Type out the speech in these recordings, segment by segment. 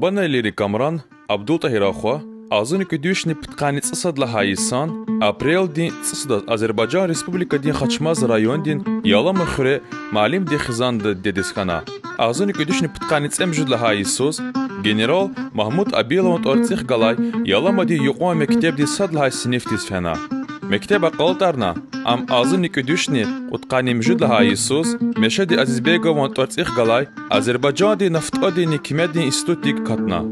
Qurban Leri Kamran Abdultahirxwa azın küdüşni pıtqani tsısadla hayısan aprel din tsısda Azerbaycan Respublika din Xaçmaz rayon din yala mıxre malim di xizandı dedisxana azın küdüşni pıtqani tsemjudla hayısız General Mahmud Abilov'un ortsix galay yala madi yuqwa mekteb di sadla hay siniftis fena Mekteba qaltarna am azın küdüşni utqani mjudla hayısız Meşedi Azizbegov'un ortsix galay Azerbaycan di naftadi nikmet din institutik katna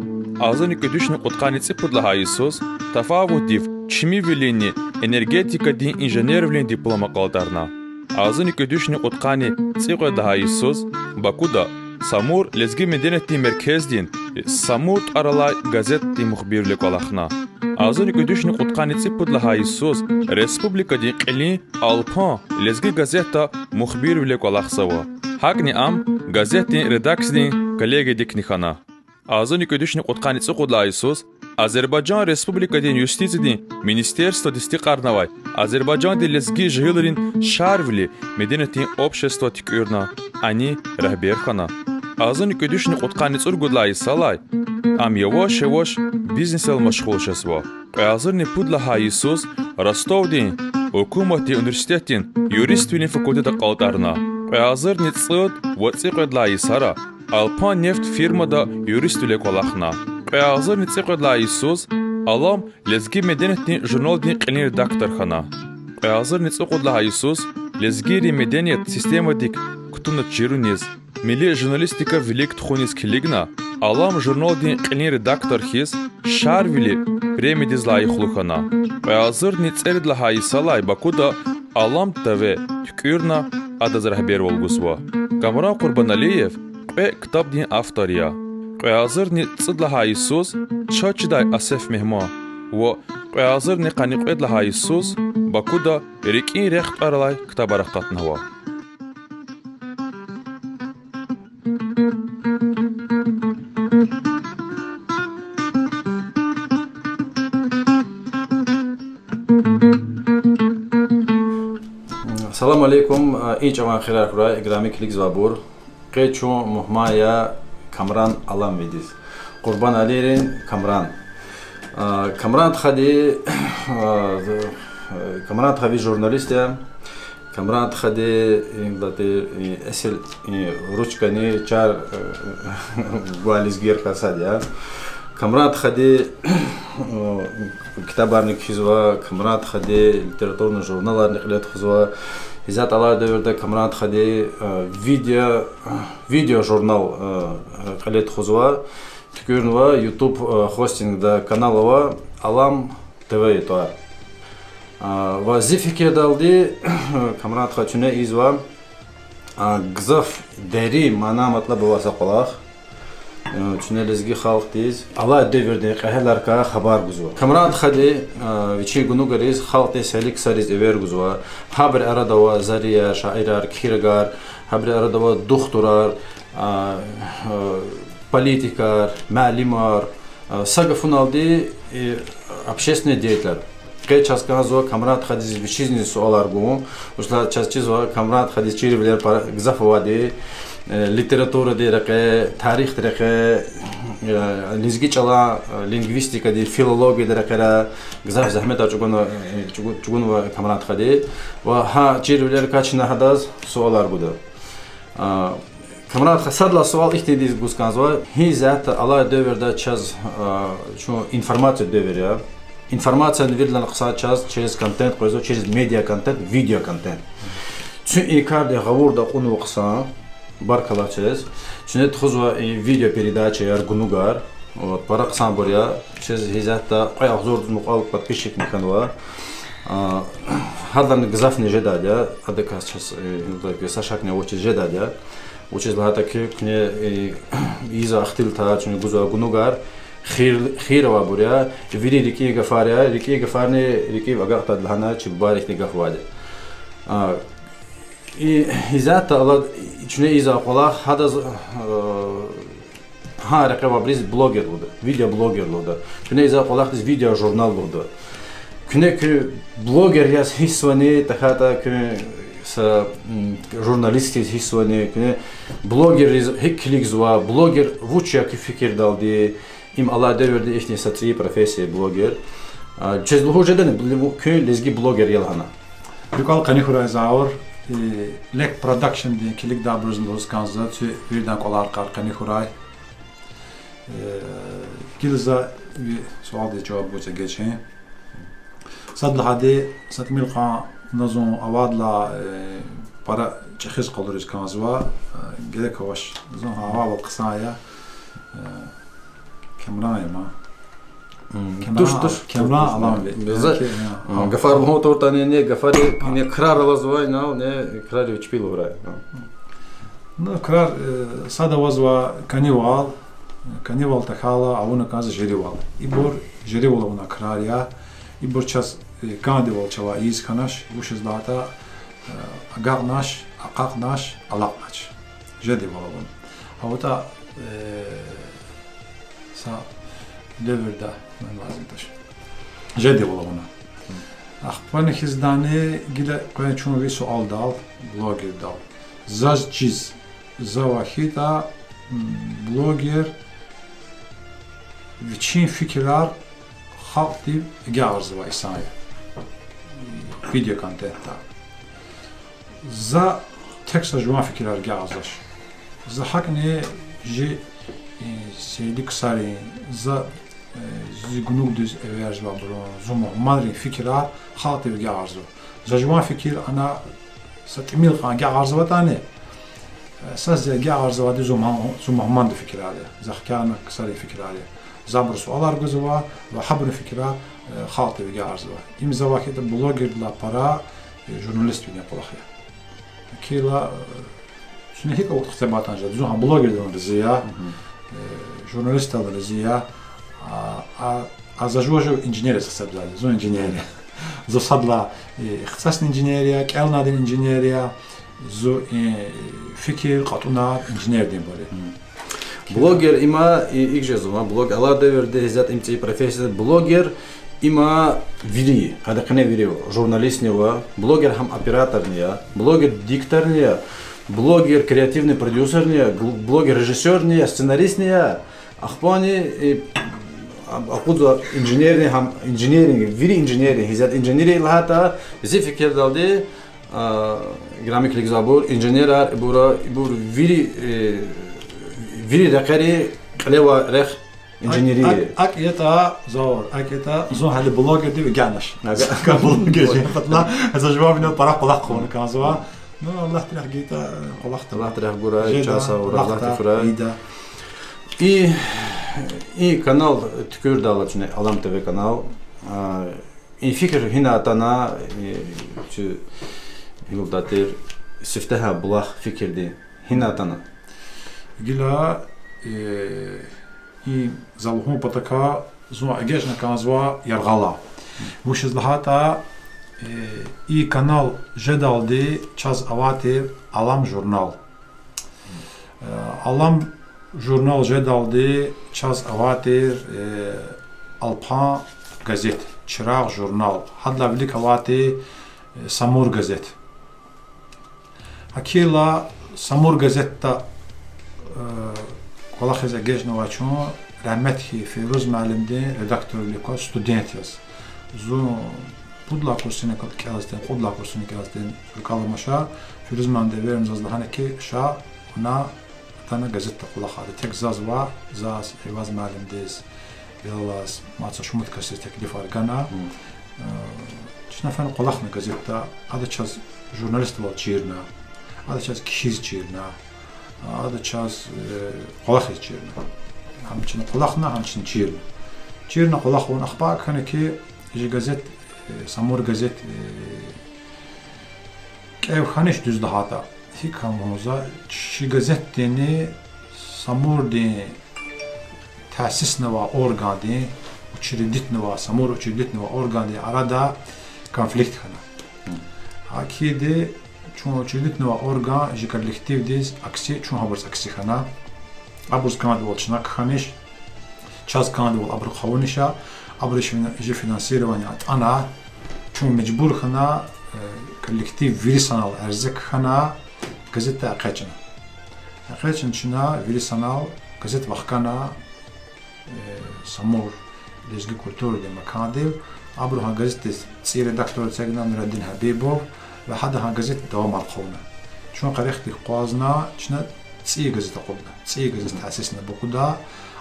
Azın küdüşni utqanitsi pudla hayısız tafavutiv çimivilini energetika din injenervlin diploma qaltarna Azın küdüşni utqani tsiqda hayısız Bakuda Samur lezgi medeniyeti merkez din Samur aralay gazet di muxbirlik olaxna Azın küdüşni utqanitsi pudla hayısız Respublika din qili Alpan lezgi gazeta muxbirlik olaxsava Hakni am gazetin redaksiyadin kollega diknixana Azın küdüşni utqanitsi qudla hayısız Azerbaycan Respublika din Justitsiya din Ministerstvo distiqarnavay Azerbaycan din lezgi jihilrin Sharvli medeniyeti общество tikürna ani rahberxana Azın küdüşni utqanitsi qudla hayısalay am yavaş biznesel meşgulşasva Azırni pudla hayısız Rostov din Hukumati Üniversitetin Yuristvilin fakülteti qaltarna Azırni tsıd vatsi qudla hayısara Alpan neft firmada yuristvilek olaxna Azırni tsi qudla hayısız Alam lezgi medeniyetin jurnal din qilin redaktorxana Azırni tsi qudla hayısız Lezgiri medeniyet sistematik kutunat çiruniz Milli jurnalistika velik txuniz kiligna Alam jurnal din qilin redaktor his Sharvili premidiz layıqluxana Azırni tseridla hayısalay Bakuda Alam TV tükürna adaz rahber olgusva Kamran Qurban Aliyev Kitap din avtoriya Azırni tsidla hayısız Çaçiday Asef Mehma Ve Azırni qaniqedla hayısız Bakuda Rikin rext aralay kitap araqatnava Assalamu alaikum. İyi çavan xeyrar kuray. İgrami kilik zabur. Qeçu muhmaya Kamran alam vediz. Qurban Aliyerin Kamran. Kamran txadi Kamran txavi jurnalist ya. Kamran txadi esil ruchkani çar gualizgir kasad ya. Kamran txadi kitabarni kizva. Kamran txadi literaturni jurnalarni qilet xizva. İzzat Allah devirde Kamran txadi video jurnal qilet xizva. Tükürnva YouTube hostingda kanalova Alam TV etoar. Vazi fikir daldi Kamran txaçune izva Gzaf deri mana matla bavasa qolaq. Çune lezgi xalq diz. Allah devirde qahelarka xabar guzva. Kamran txadi viçi gunu gariz xalq de selik sariz ever guzva. Haber aradava zariya şairar kirgar, haber aradava doktorar, политикар, малимар, сагафун алди общественные деятели. Кей час казва Камран тхади вичизни суалар гум, ушла час чизва Камран тхади чиривлер гзафвади, литература де раке, тарих де раке, лизги чала лингвистика де филология де ракера, гзаф захмета чугунва Камран тхади, ва ха чиривлер качна хадаз суалар буда. Kamran sadla sual ihtiyacı guskanzva. Hizat Allah döverde çaz şu informasiya döveriyor. İnformasiya verilen kısa çaz через content koyuyor, через media content, video content. Çünkü ikar de gavurda konu kısa barkala çaz. Çünkü tuzva video передача yar gunugar. Вот para kısa buraya через hizat da ayak zor muqal подписчик kanva. Hadan gzafni jedadya, adaka çaz sashakne oçi jedadya. Учез лата ки кне иза ахтил та чуни гуза гунугар хирова буря види рики гафарне рики вагата длана чи барих ни гафваде и изата ала чуни иза qola hada ha raqaba briz blogger oldu video blogger oldu чуни иза qola biz video jurnal oldu kune ki blogger yas hisvani tahata ki с журналисти хисване блогер хиклик зва блогер вучак фикир далди им ала деверде ихни сатри профессия блогер чез лохожедан кö лезги блогер ялхана Bikal kani huray zaur lek production diye kilik da bruzlus kanza tü birden kolar kar kani huray Gilza bir sual diye cevap bu geçeyim Sadla hadi satmil qa nazon avadla para çexiz qalırız kanzva gerek avaş zon hava ve qısaya kamera ma kamera alan ve gafar bu tortani ne gafar ne krar lazvay na ne krar içpil uray no krar sada vazva kanival takhala avuna kanza jerival ibor jerival avuna krarya ibor ças kandival çava iz kanaş vuşuz data agaqnaş aqaqnaş alaqnaş jerival avun avta sa devirde ben vazitaş jerival avuna Ахпани хиздани гила qoyan чун bir sual dal blogger dal zaz çiz zavahita blogger Viçin fikirler halk diye gağırızı var İsa'ya. Video kontenta. Za teksa juan fikirler gağırızlar. Za hak ne ji seyli kısari za zigunuk düz everz var bro. Zuma madri fikirler halk diye gağırızı. Za juan fikir ana satimil kan gağırızı var tane. Sazca gağırızı var zuma mandı fikirler. Za hkâna kısari fikirler. Zabr sualar gözüva ve habr fikra xaltı ve garzıva. İmza vakit bloggerla para jurnalist dünya polakya. Kila şunu hik o ixtibatan jad. Zuha bloggerdan riziya, jurnalistdan riziya. Azajvojo injineriya hesabladı. Zo injineriya. Zo sadla ixtisas injineriya, kelnadın injineriya, zo fikir qatuna injiner diye böyle. Блогер има и жезума блог ала деверде хизат имти профессия блогер има вири хада кане вири журналист нева блогер хам оператор нея блогер диктор нея блогер креативный продюсер нея блогер режиссер нея сценарист нея ахпани aqudu inженерный хам инженеринг вири инженеринг хизат инженери лата зи фикер далди грамикlik zabur inженер bur viri viri dakari qlewa rekh inžinierije. Aketa zor, aketa zor hali blogger diye gelmiş. Kan blogger fatla heza jawabina para qolaq qonu kanzwa. No Allah tilah gita qolaq Allah tilah gura çasa Allah tifra. И канал tükür dağlaçını Alam TV kanal. İn fikir hina atana şu yıldadır sifteha bulaq fikirdi hina atana. Gila i zaluhum pataka zwa ageshna kanzwa yargala. Vush izlahata i kanal jedaldi çaz avati Alam jurnal. Alam jurnal jedaldi çaz avati Alpan gazet, Çırağ jurnal. Hadla bilik avati Samur gazet. Akila Samur gazetta Kolak heza gejna vaçun rahmetli Firuz Malimdi redaktörlük student yaz. Zu pudla kursine kazden, pudla kursine kazden kalmaşa Firuz Malimdi verim zazla haneki şa ona tane gazette kolak hadi tek zazva zaz Firuz Malimdiz bilas maça şumut kasir teklif argana. Şnafen kolakna gazette adı çaz jurnalist val çirna. Adı çaz kişiz çirna. Adı çaz qolaq içirna. Hamçın qolaqna hamçın çirna. Çirna qolaq on akhbar kana ki gazet Samur gazet ev xaniş düz dahata. Hik hamoza şi gazet deni Samur de təsis neva organ de uçiridit neva Samur uçiridit neva organ de arada konflikt xana. Akide چون چیلیت نوا ارگان جی کلکتیو دیز اکسی چون هابرز اکسی خنا ابرز کاند ول چناک خانش چاز کاند ول ابر خوانشا ابرش جی فینانسیروانی ات انا چون مجبور خنا коллектив вирисанал эрзек хана газета акачна акачна вирисанал газет вахкана самур лезги культура де макадил абруха газет ци редактор цегна нураддин хабибов ва хада газет давам алқона شون قريختي قوازنا شنا تسي جزت قبنا تسي جزت حسسنا بقدا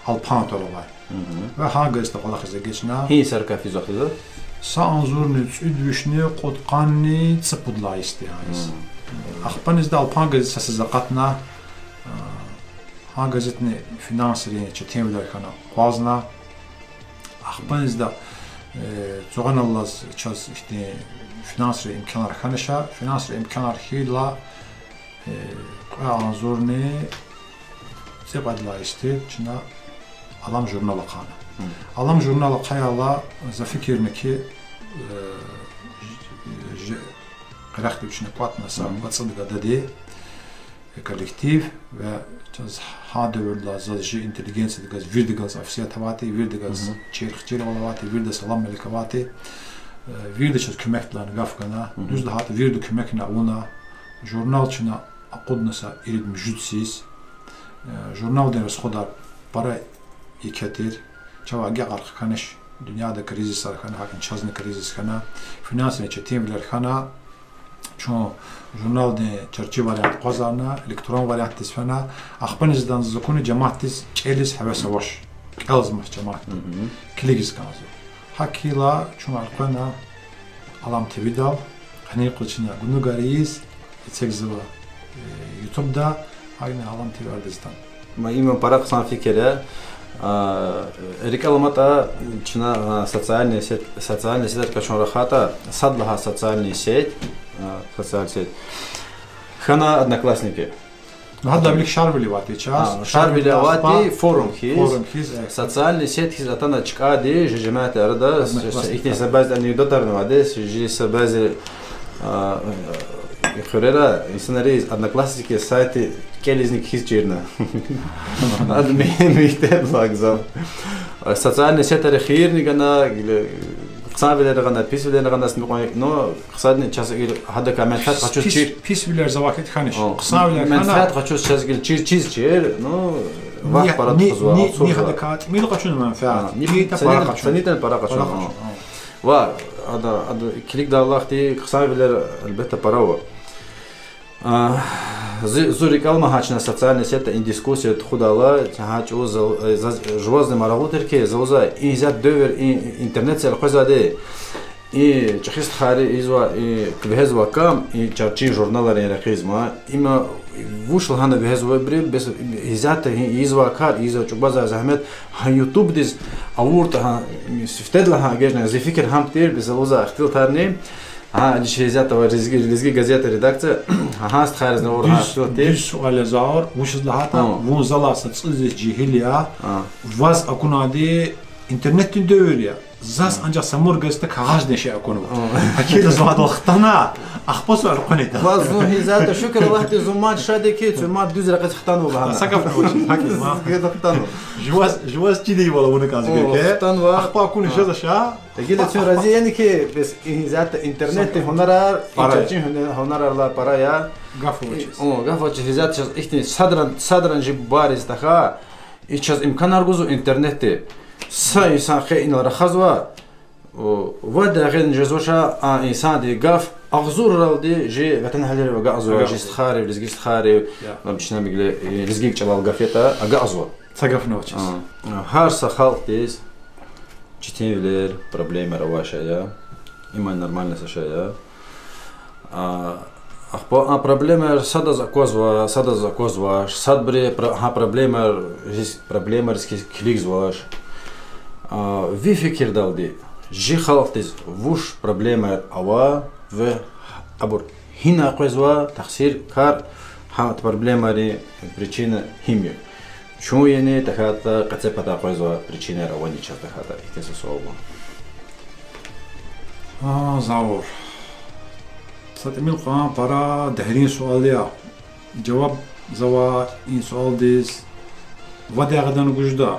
البان طلبا وها جزت قلا خزجنا هي سركا في زخزه سانزور نتسدوشني قد قاني تصبدلا استيانس اخبنز دا البان جزت سزقتنا ها جزتني فينانسري تشتيم ولا كان قوازنا اخبنز دا زغن الله تشاز işte finansal imkanlar kanışa finansal imkanlar hila anzurni sebadla işte çina alam jurnala kana alam jurnala qayala za fikirni ki qaraxtı üçün qatnasa qatsadıga dedi kollektiv ve çaz hada verla zajı inteligensiya gaz virdigas afsiyatavati virdigas çirxçil olavati virdas salam melikavati virdi çaz kömeklerini gafgana düz daha virdi kömekna ona jurnalçına aqudnasa irid müjütsiz jurnal deriz xodar para iketir çava gaqar kanış dünyada krizis arkana hakin çazne krizis kana finansine çetimler kana ço jurnal de çerçi variant qazarna elektron variant tisfana axpanizdan zukuni cemaatis çelis havasavaş qalzmah cemaat kligis kanzo hakila ço arkana alam tvidal hani qılçına gunu gariz çekzava YouTube'da aynı alam tvardistan ma ima para qsan fikre рекламата чина социальная сеть кашон рахата садлаха социальная сеть хана одноклассники هذا بلك شاربلي واتي час شاربلي واتي форум хиз социальная сеть хиз атана чикади жемаат арада ихти сабаз анекдотарны вадес жи сабаз Хурера инсанари одноклассники сайты келизник хиз черна админ вагзам социальная сеть архирни гана Qsavler gana pisvler gana smqoy no qsadni chas hada kamentat qachus chir pisvler zavakit khanish qsavler khana mentat qachus chasgil chir no vaqt para tuzwa ni hada kat mil qachun manfaat ni para qachun sanitan para qachun va hada klik davlaqti qsavler albatta parawa Зури калма хачна социальная сеть ин дискуссия тхудала хач уз жвозны марагутерки зауза изя дövер интернет сел хозаде и чахис хари изва и квезва кам и чарчи журналары рахизма има вушл хана везва брил без изята изва кар иза чубаза захмет ха YouTube диз авурта сифтедла ха гежна зефикер хамтер без зауза ахтилтарни лишь этого резги газеты редакция хаст харизна урна что ты سؤال زار وش لهاتا وون زلا صدق جهليا واز اكونادي интернет دوريا زاس انجا سمور گست کاغذ نشه اكونو اكيد زاد وقتنا اخبص القنيت واز هيزات شكر واحد زمان شادكي ما دوز رقص ختانو بها سقف حكي ما كده ختانو جواز تيدي ولا ونك ازك ختانو اخبا اكون شذا شا تجي تشون رازي يعني كي بس هيزات انترنت هنرار هنرار لا بارايا غافوچ هيزات احتي صدرن جبارز تخا ايش امكان ارغوزو انترنت سا انسان خين رخزوا ودا غين جزوشا انسان دي غاف اغزور رالدي جي وطن حلير وغازو جستخاري رزقستخاري مشنا بيقول رزقك جلال غافيتا غازو سقف نوتشس هار سخالتيز читевлер проблема равашая има нормально сашая проблема сада закозва садбре проблема кликзваш ви фикир далди жи халактиз вуш проблема ава в абур хина қозва тахсир кар хат проблемари причина химия Чому яне тахата қацепата қозва причина равани чартахата ихтеса суалба زاور ستميل قام برا دهرين سؤاليا جواب زوا إن سؤال ديس ودا غدا نجدا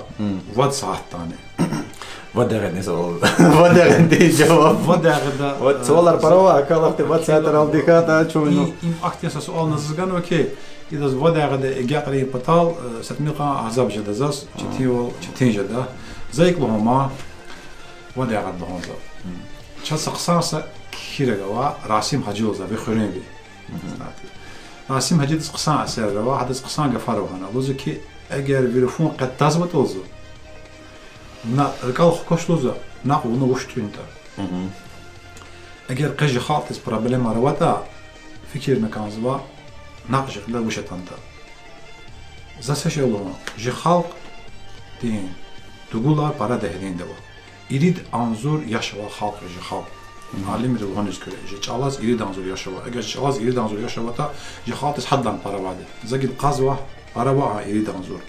ود ساعة تاني Vadağın soğul. Vadağın diye cevap. Vadağıda. Soğullar parava akalafte vatsaytar aldikata çoğunu. İm aktiyasa sual nazızgan okey. İdaz vadağıda egeqri patal satmiqa azab jadazas çetin jada. Zayık lohuma vadağıda honza. Çasaqsasa kiraga Rasim Hacı oza ve xörebi. Rasim Hacı qısan əsərdə var, hadis qısan qəfar var. Lozu ki əgər verifon qəttazbat olsa, na rqal xoşloza, na onu uçtunda. Əgər qıcı xalqis problem arvata fikir mekanzva, naqjıqla uçatanda. Zasaş olma, ji xalq din, dugular para dəhrində var. İrid anzur yaşava xalq ji xalq. Alim rivhanız köre. Çalaz iri danzur yaşava. Eğer çalaz iri danzur yaşava ta cihatis haddan para vardı. Zagil qazva para var iri danzur.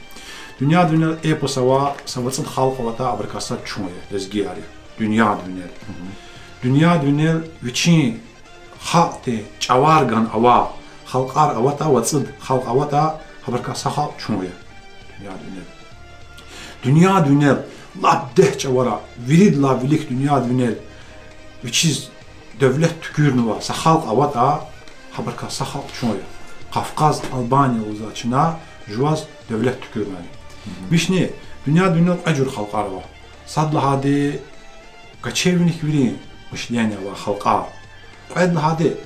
Dünya eposa var. Savatsın halkı var ta abrikasa çoğuya. Rezgiyari. Dünya viçin halkı çavargan ava. Halkar ava ta vatsıd. Halk ava ta abrikasa halk çoğuya. Dünya labdeh çavara. Virid la vilik dünya Viçiz devlet tükürnüva, sahalk avata, haberka sahalk çoğuya. Kafkaz, Albanya uzaçına, juvaz devlet tükürmeli. Bişni, dünya acur halkar var. Sadla hadi, kaçevnik biri mışliyeni var halkar. Qaydla hadi,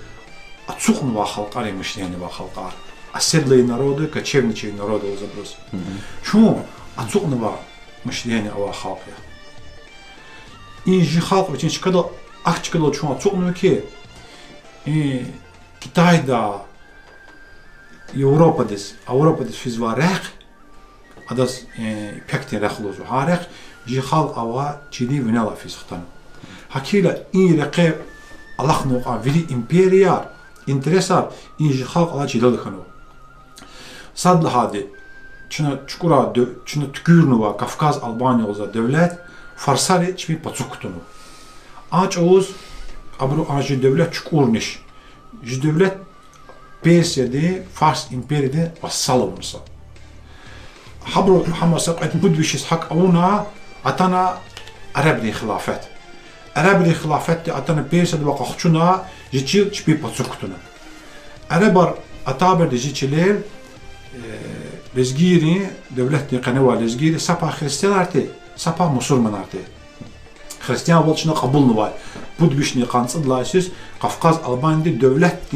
atsuknu var halkar mışliyeni var halkar. Asedli narodu, kaçevniçi narodu uzabroz. Çoğu, atsuknu var mışliyeni var halkaya. İnci halk için çıkadı, Akçıkılı çoğun çoğunu ki Kitay'da Avrupa'da fiz var rəq adas pekten rəqlozu ha rəq jihal ava ciddi vinala fiz xtan hakila in rəqe Allah noqa vili imperiyar interesar in jihal ava ciddi xano sadlı hadi çukura çuna tükürnüva Kafkaz Albanya oza devlet farsari çipi patsukutunu Aç oğuz, abru acı devlet çukurniş. Ji devlet Persiya'da, Fars imperiyada vassal olursa. Habru hamasa qed budvişiz hak avuna atana Arabli xilafet. Arabli xilafet de atana Persiya'da vaqaqçuna jiçil çipi patsukutuna. Arabar ataber de jiçiler lezgiri devlet de qanava lezgiri sapa Hristiyan arti, sapa Musulman arti. Hristiyan bolçuna qabulnu var. Budbişni qansıdla siz Kafkaz Albanya'da devlet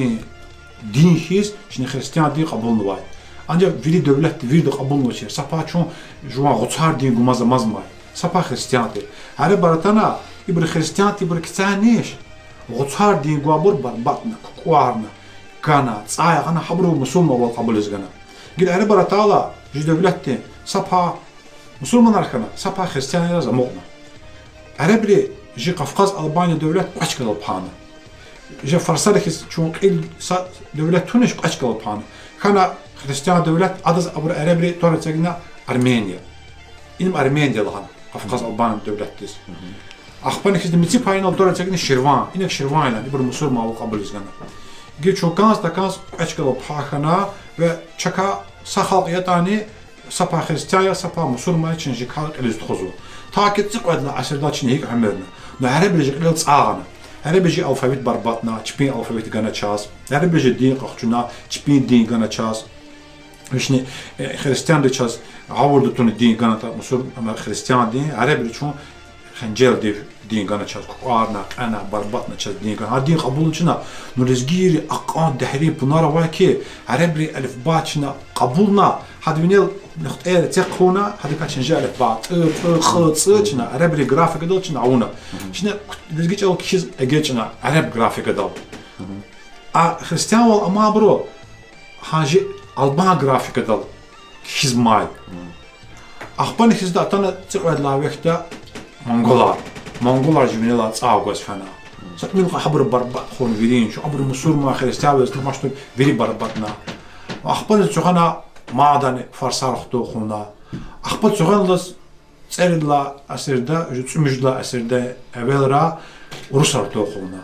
din his, şimdi Hristiyan din qabulnu var. Ancak vili devlet vili qabulnu var. Sapa çon juan qoçar din gumazamaz mı? Sapa Hristiyan din. Her baratana ibr Hristiyan ibr kitaniş. Qoçar din guabur barbatna, kuarna, kana, tsaya kana habru musulman wal qabul izgana. Gil her baratala ji devlet din sapa musulmanlar kana, sapa Hristiyan yazamokna. Arabli ji Kafkaz Albanya devlet kaç kalıp hanı. Ji Farsarikis çünkü il devlet Tunis kaç kalıp hanı. Kana Hristiyan devlet adız abur Arabli toretsegna Armenya. İlim Armenya lan Kafkaz Albanya devlettiz. Akpanikis de mitsi payına toretsegna Şirvan. İnek Şirvan ile bir Musulman kabul izgana. Gel çokans takans kaç kalıp hakana ve çaka sahal yatani sapa Hristiyan sapa Musulman için jikal eliztxozu. Takitçi qadla asırda çini hik ömrünü. Nəhərə il tsağana. Hərə alfabet barbatna, çipin alfabeti gana çaz. Hərə din qaqçuna, çipin din gana çaz. Şimdi Hristiyan da çaz. Avurdu tunu din gana ta Musul ama Hristiyan din. Hərə çun xəncel din gana çaz. Qarna, qana, barbatna çaz din gana. Ha din qabul çuna. Nurezgiri aqan dehri bunara var ki hərə elifba çuna qabulna hadvinel نقطة تقونا هذا كاتشن جالب بعض خلص شنا عرب الجرافيك دول شنا عونا شنا دزجيج أو كيز أجيجنا عرب جرافيك دول خريستيان والأما برو حاجة ألبان جرافيك دول كيز ماي أخبار كيز ده أتانا تقعد لاويكتا مونغولار جميلات أعوز فنا سأتمين خبر بربط خون فيدين شو عبر مسور ما خريستيان بس تماشتو فيدي بربطنا أخبار تشوفنا Mağdan farsarıqdı oxuna. Axbat çoğanlız çəridla əsirdə, cümüclə əsirdə əvvəlra Rusarıqdı oxuna.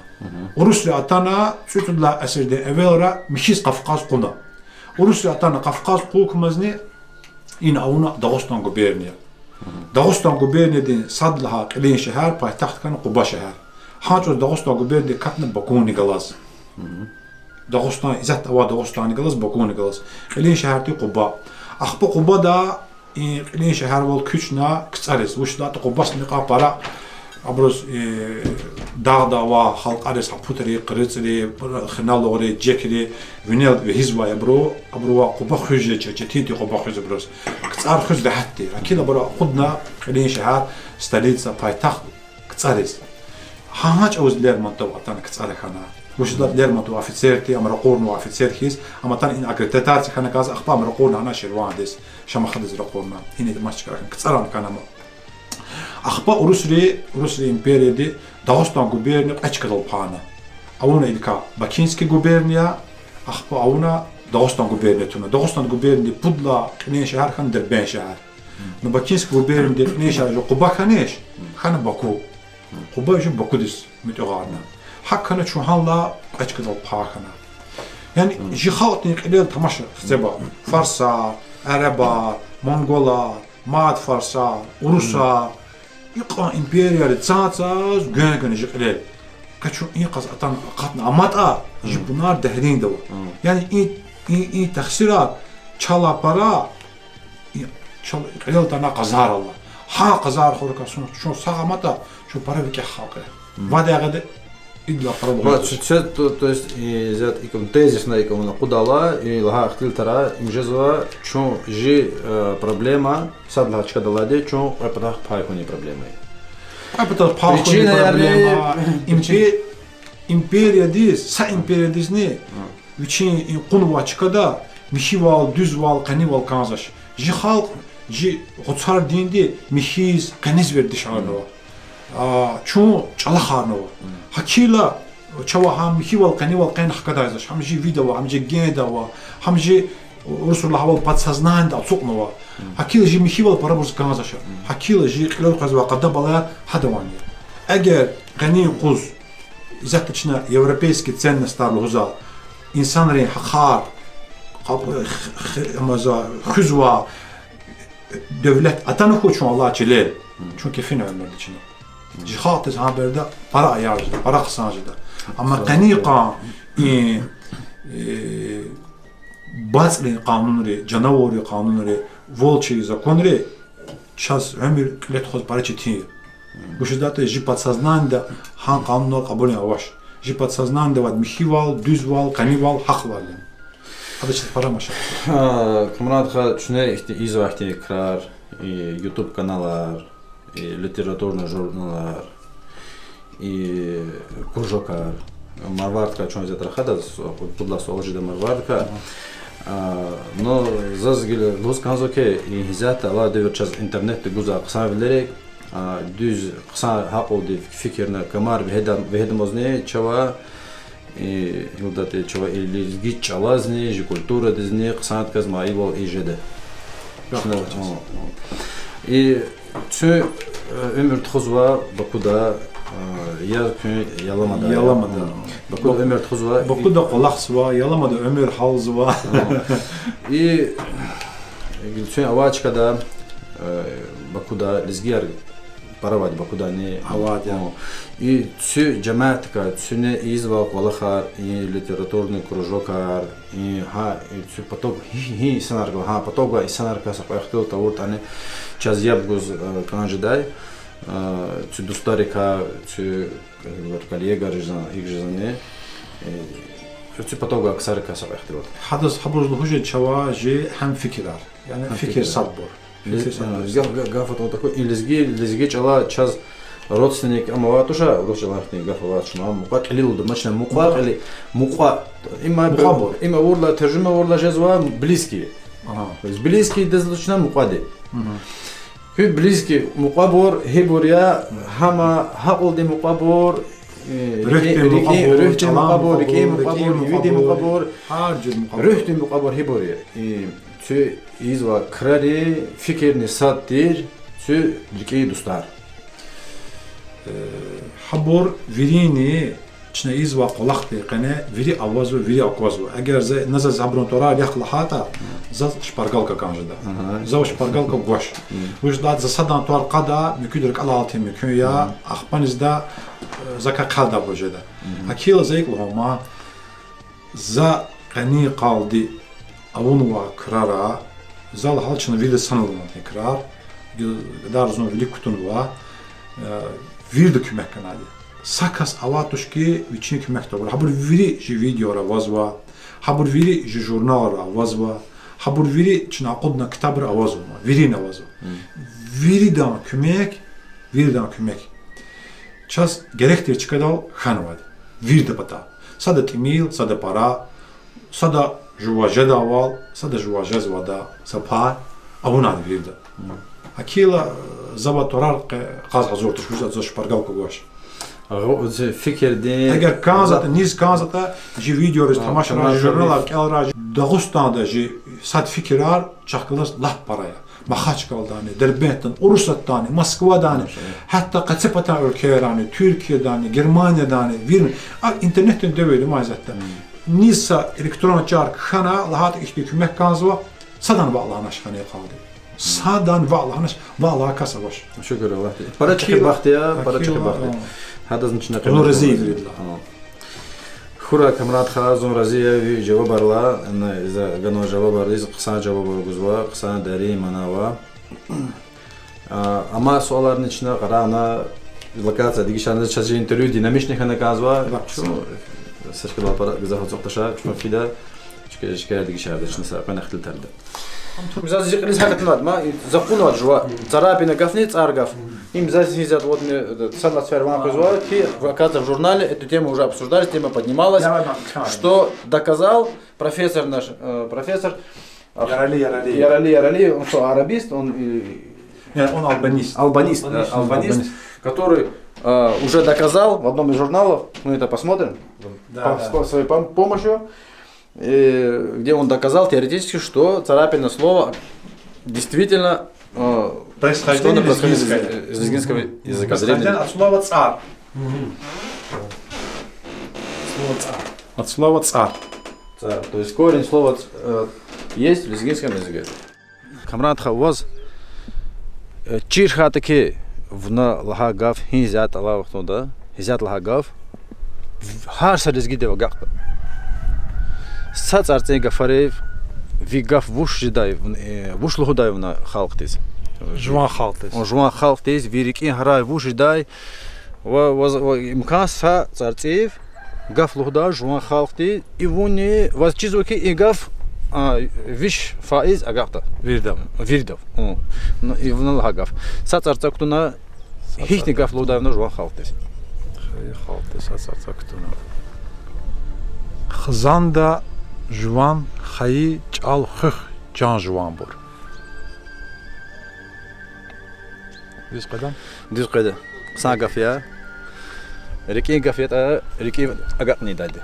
Rusya atana çütüdlə əsirdə əvvəlra Mişiz Qafqaz quna. Rusya atana Qafqaz qulkumazni in avuna Dağıstan guberniya. Dağıstan guberniyadın sadlaha qilin şehər paytaxt kan Quba şehər. Hanç Dağıstan guberniyadi katını Bakuni qalaz. Dağıstan izət ava Dağıstanı qalaz Bakuni qalaz. Qilin şehərti Quba. Axba Quba da qilin şehər vol küçna qıçarız. Vuşda Qubasını qapara abroz dağda va halq arası putri qırıçri xinalori cekri vinel ve hizba abro Quba xüjə çəti Quba xüjə abroz. Qıçar xüjdə hatti. Akila bura qudna qilin şehər stolitsa paytaxt qıçarız. Hanç özlər mantavatan qıçara xana. Vuşda Lermontu ofiserti amra qornu ofiser his ama tan in akreditasiya xana qaz axba amra qornu ana şirvandis şama xadiz raqorna. Yine de maç çıxarın qıçaran kanama. Axba Rusya imperiyadi Dağıstan guberniya açqadal pana. Avuna ilka Bakinski guberniya, axba avuna Dağıstan guberniyatuna. Dağıstan guberniya Pudla qilin şehər xan Derben şehər. No Bakinski guberniya qilin şehər Quba xaneş, xana Baku. Quba ju Bakudis mütəğarna. Hakkana çuhanla açqadal pana. Yani jixatni qilil tamaşa xseba. Farsa, Araba, Mongola, Mad Farsa, Rusa يقع إمبريال تساتاز جان يجقلل كشو يقص أتان قطن أماتا جبنار دهرين دوا يعني إيه تخسيرات شالا برا شال قليل تنا قزار الله ها قزار خورك شو ساعماتا شو برا بك حاقه وده قد إدلا برا то есть зат иком тезисно иком на кудала и лага хтил тара имжезва чо жи проблема садла чкадаладе чо апатах пайхони проблема апатах пайхони проблема империя дис са империя дис не вичин кунва чкада мишивал дүзвал канивал канзаш жи халк жи гоцар динди михиз каниз верди шарно чо чалахарно Hakila çava ham hival qanival qayn xaqadayız. Hamji video, hamji genda va hamji Rusulullah haval подсознание отсукнова. Hakila ji hival para buz kanazasha. Hakila ji qilal qazwa qadda bala hadawani. Eğer qani quz izatçına европейский ценностlar huzal insanların haqar amaza xuzwa devlet atanı xoçun Allah çelel. Çünkü fin ömrü için. Cihatız haberde para ayarcıda, para kısancıda. Ama qaniqa bazı kanunları, canavarı kanunları, volçi zakonları çaz ömür let xoz para çetiyor. Bu şiddetle ji подсознание han kanunlar kabul yavaş. Ji подсознание vad mihival, düzval, qanival haq var. Hadi işte para maşa. Kamrat kha şuna iz vakti krar YouTube kanallar литературные журналы и кружокар Марвардка чон зетра хада пудла соложида Марвардка но зазгиле луз канзоке и хизата ла деверчас интернетте гуза қсавилерек düz қса хақоди фикерна камар вехедамозне чава илдате чава илизги чалазне жи культура дизне қсанат казма ивал ижеде и Tü ömür txuzva Bakuda yalamada. Bakuda ömür txuzva. Bakuda qolaqsva, yalamada ömür halzva. И tü avaçkada Bakuda lizgiyar paravadi Bakuda ne avadi. И tü cemaatka tüne izva qolaxar литературный кружокар и ha tü поток hi sanarga ha потога и sanarga сапахтыл тавуртане час ябгуз канжидай тü достарика тü коллега игжизане tü потога ксарика сапахтыл Hadas habuzlu huje çava je hem fikirler. Yani fikir sabır. Гафа то такой илизги чала час родственник амава тоже русчалахтни гафа чма муqa qilil домашня муqa или муqa има урла тержима урла жезва близкие. То есть близкие достаточно муqadi. Хü близкие муqa bor heboriya hama haqoldi mуqa bor rühti mуqa bor ki mуqa bor vidi mуqa bor harcı mуqa rühti mуqa bor heboriya tü izva krari fikirni sattir tü dikey dostlar Habor virini چنه ایز و قلق تقنه ویری آواز و ویری آواز و اگر ز نزد زبرون تورا لیخ لحاتا زد شپرگال که کانجدا زاوش شپرگال که گوش وش داد ز صدان تور قدا میکودرک علالتی میکن یا اخبانیز دا زکا قلدا بوجدا اکیل زیک لهما ز قنی قالدی اون و کرارا زال حال چنه ویل سنلون تکرار دار زون ویلی کتون و ویرد کمک کنادی ساکس اواتوشکی ویچنی کمک تو هبور ویری جی ویدیو را وازوا هبور ویری جی ژورنال را وازوا هبور ویری چنا قدنا کتاب را وازوا ویری نوازوا ویری دان کمک چاس gerektir çıkadal xanvad virde bata sada timil sada para sada juvaje daval sada juvaje zvada sapa avuna virde akila zabatorar qaz hazor tuşuz az şpargal kogoş fikirdi eğer kanzata niz kanzata ji video rest tamaşa jurnalar kelraj Dağıstan'da ji sat fikirler çakılır lah paraya Mahaçkal'dan, Derbent'ten, Urusat'tan, Moskva'dan, hatta kaçıpatan ülkelerden, Türkiye'den, Germanya'dan, internetten dövüldü mazette. Nisa elektronik çark xana lahat işte kümek kanzva sadan bağlanış xanaya kaldı. Sadan bağlanış vallahi kasa baş. Şükür Allah. Para çıkıp baktı ya, para çıkıp baktı. Hadazın içine kadar. Onu rezil edildi. Хура камрад хазон разия ви ҷавоб барла за гано ҷавоб бардиз қисан ҷавоб гузва қисан дари манава ама суоларни чина қарана локация диги шанда чази интервью динамични хана казва сашкала пара гза хоцоқташа чма фида чка диги шарда чна сапан ахтил тарда Мзаз зиқлис хакатнад ма зақунад жва царапина гафни царгав им зазизат вот садла сферма производит и оказывается в журнале эту тему уже обсуждали, тема поднималась, что доказал профессор наш профессор Ярали, он что, арабист, он албанист, который уже доказал в одном из журналов, мы это посмотрим, с своей помощью, где он доказал теоретически, что царапина слова действительно происхождение лезгинского языка. Происхождение от слова цар. От слова цар. То есть корень слова есть в лезгинском языке. Камрад хавоз чирхатаки вна лагав хизят алавхтода хизят лагав харса лезгидева гахта. Сацарцен гафарев вигав вушжидай вушлудаевна халктиз. Жуан халтиз. Жуан халтиз вирикин харай вушжидай имкан сацарцев гав лухда жуан халкти и вуни вас чизоки и гав виш фаиз агахта. Вирдав. И вна лагав. Сацарцактуна хихни гав лухдаевна жуан халтиз. Халтиз сацарцактуна. Хзанда Жуан хаи чал хх жан жуан бур. Диз қадам? Диз қада. Сан гафия. Рики гафията, рики агатни дади.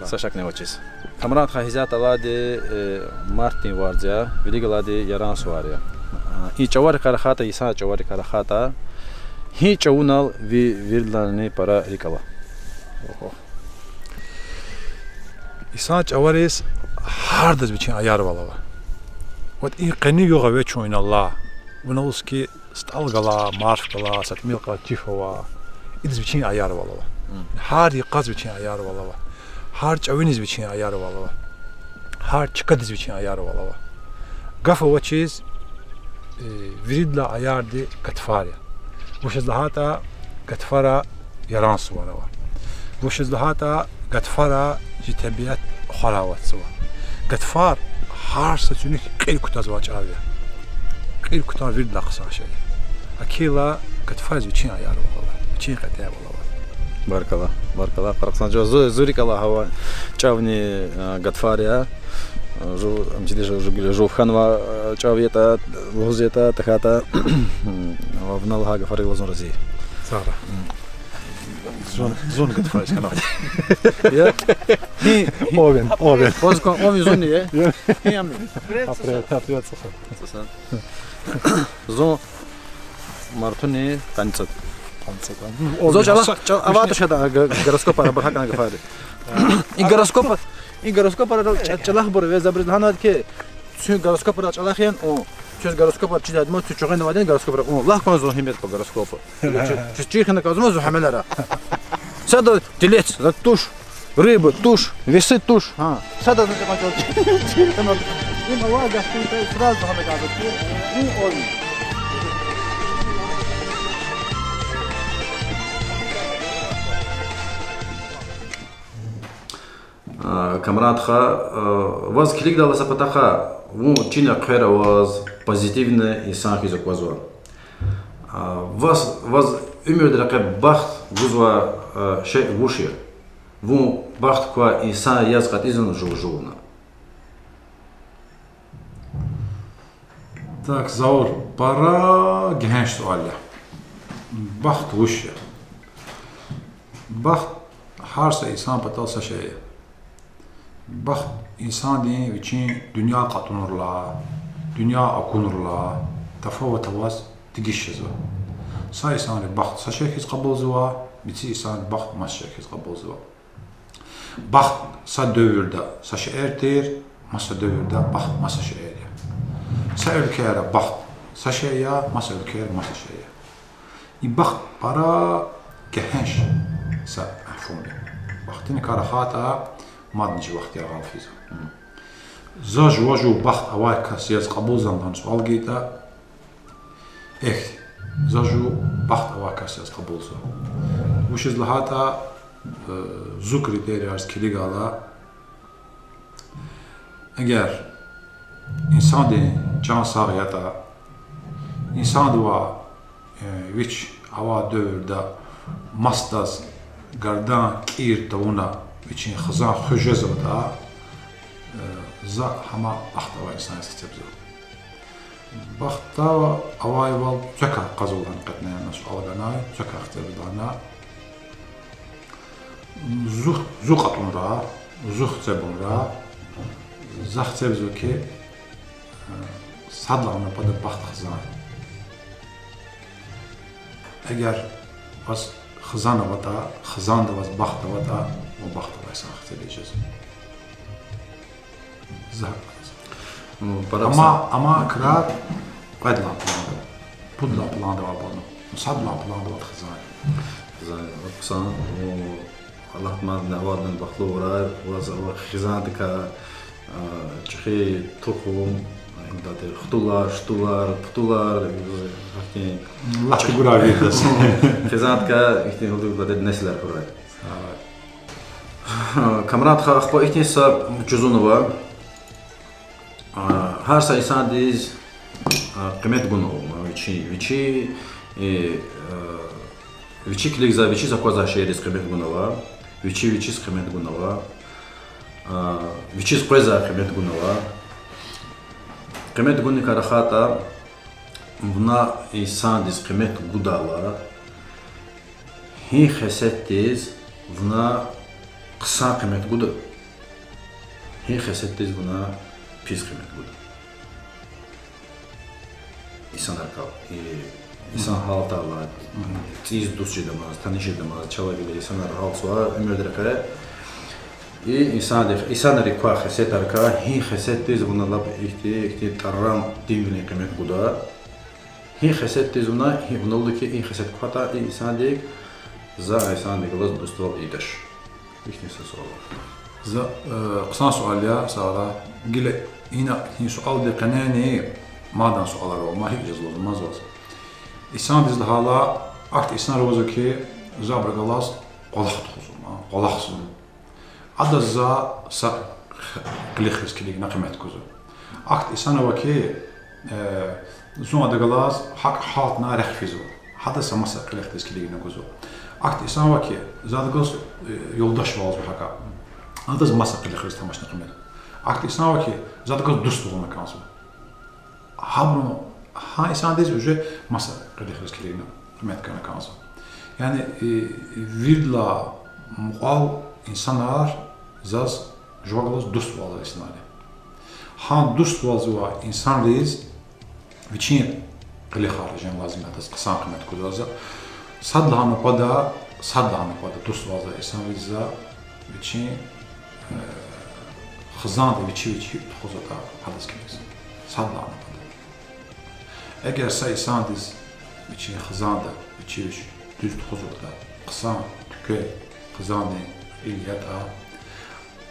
Сашак не очис. Камрад хахизат алади Мартин варзя, видигалади Яран суария. И чавари карахата, иса чавари карахата. Хи чаунал ви вирлани пара рикала. İsaç avares hardız biçin ayar valava. Vat i qani yoga ve çoyun Allah. Buna uski stalgala, marfgala, satmilqa tifova. İdiz biçin ayar valava. Har yiqaz biçin ayar valava. Har çaviniz biçin ayar valava. Har çıkadiz biçin ayar valava. Gafa vaçiz viridla ayardi katfarya. Bu şezlahata katfara yaran suvarava. Bu şezlahata katfara جتبيات خلاوات سوا قطفار حارسة تونيك قيل كتاز واجعاوية قيل كتاز فيد لقصة شيء أكيلا قطفار زوجين عيار والله زوجين قتاب والله بارك الله فرقسان جو زوريك الله هوا چاوني قطفاريا جو امجدي جو خانوا چاويتا لوزيتا تخاتا وفنالها غفاري لازم رزي صارا زون قطفار ايش كانوا يا اوبن Pozicon ovi zoni je. Imam. Привет, Zon Martuni tanıtsat. Zoç avata şada goroskopa bakana gafari. In goroskopa çalah bor ve zabriz hanad ki şu goroskopa çalaxian o söz goroskopa çizad mo çoğun vaden goroskopa o Allah kono zohimet po goroskopa. Çiçeğine kazma zohamelara. Sada dilet da tuş рыбы туш весы туш sada da kaçıyor. İn hava gastın sırası hava gazı. İn ol. Камрадха ваз клик дала сапатаха ву чина кхера ваз позитивный инсан хизок вазва ваз умер драка бахт вузва шей вушир ву бахт ква инсан язгат изон жужуна. Так, Заур, пора genç sualya. Baxt vuşir. Baxt harsa insan patalsa şey. Bax, insan deyin için dünya katınırlar, dünya akunurlar, tafava tavaz digişiz var. Sa insanı bax, sa şekiz kabul var, biti insan bax, mas şekiz kabul var. Bax, sa dövürde, sa şeirdir, masa dövürde, bax, masa şeirdir. Sa ülkeye bax, sa şeirdir, masa ülkeye, masa şeirdir. Bax, para genç, sa məhfumdir. Baxtini karahata, ما نجي وقت يا غالفيزا زاج واجو بخت أواي كاسياز قبول زندان سؤال جيتا إيه زاجو بخت أواي كاسياز قبول زا وش إزلهاتا زوكري تيريارز كلي قالا أجر إنسان دي جان ساغياتا إنسان دوا ويش أوا دور دا مستاز قردان كير تونا için xızan xöjezovda za hama baxta va insan istebzo. Baxta avayval zaka qazolan qatnayan nas avdana zaka xtebdana zuh qatunra zuh zebunra zax zebzo ki sadlağına pada baxta xızan. Eğer vas xızan avata xızan da vas baxta avata o baxta va insan xteleyeceğiz. Ama krar qaydla planda. Pudla planda va bunu. Sadla planda va xızan. Xızan qısan o Allah ma navadan baxtlı olar va xızan ka çıxı toxum indate xtular putular hakni Laqı quravidas. Xızan ka ihtimalda nesler quray. Камрад хахпо ихниса Чузунова харса инсан диз қимет гунов вичи клигза вичи закваза шерис қимет гунова вичи қимет гунова вичи қойза қимет гунова қимет гуни карахата вна инсан диз қимет гудала хи хесет диз вна qısa qiymət budur. Hin xəsətdəyiz buna pis qiymət budur. İnsanlar qal. İnsan halta Allah. Tiz dost edəməz, tanış edəməz, çala bilir. İnsanlar halta var, ömürdə qara. İnsanlar qwa xəsət arka, hin xəsətdəyiz buna lab ihti taram dinvini qiymət budur. Hin xəsətdəyiz buna, buna oldu ki, hin xəsət qata insan deyik, za insan deyik, Allah dostluq idaş. İşte sorular. Kısa sualya sonra gile yine sual de kanani madan suallar olma hiç yazılmaz olmaz. İnsan bizde hala akt insan rozu ki zabragalas qolaq tuxuzma qolaqsın. Adı za sa qlikhis ki naqmet kuzu. Akt insan o ki zuma da galas hak hatna rəxfizu. Hada sa masa qlikhis ki kuzu. Akt insan var ki zadgos yoldaş var haka. Adı masa qlikhis tamaşna qımet. Akt insan var ki zadgos dost olma kansı. Habro ha insan dez uje masa qlikhis ki qımet kana kansı. Yani vidla muqal insanlar zaz jogalos dost var isnali. Ha dost var insan reis viçin qlikharjan lazım atas qısa qımet kuzaza. Sadla napada dost-vaza İslamizza için xızan da biçi xozada hadas kimiz. Sadla napada. Eğer sayısandiz biçi xızan da biçi düz xozada qısan tüke xızan da iliyata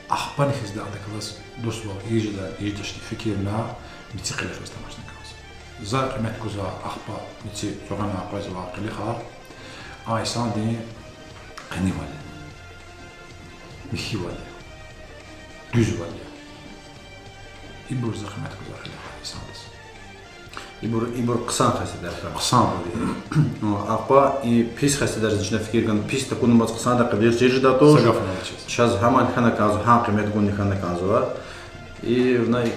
axban xizda adaklas dost-vaza yecdaşlı fikirna biçi qilif istamaşın kaz. Za qimet kuza axba biçi çoğana qazva qilixa Aysan de qani vali, mihi vali, düz vali. İbur zahmet kuzarlı Aysan'ız. İbur qısan xəstələr. Qısan vali. Aqba pis xəstələr içində fikir qan pis də qonumaz qısan da qıvır cəci da to. Çaz haman xana qazo ha qiymət qonni xana qazo. Vnay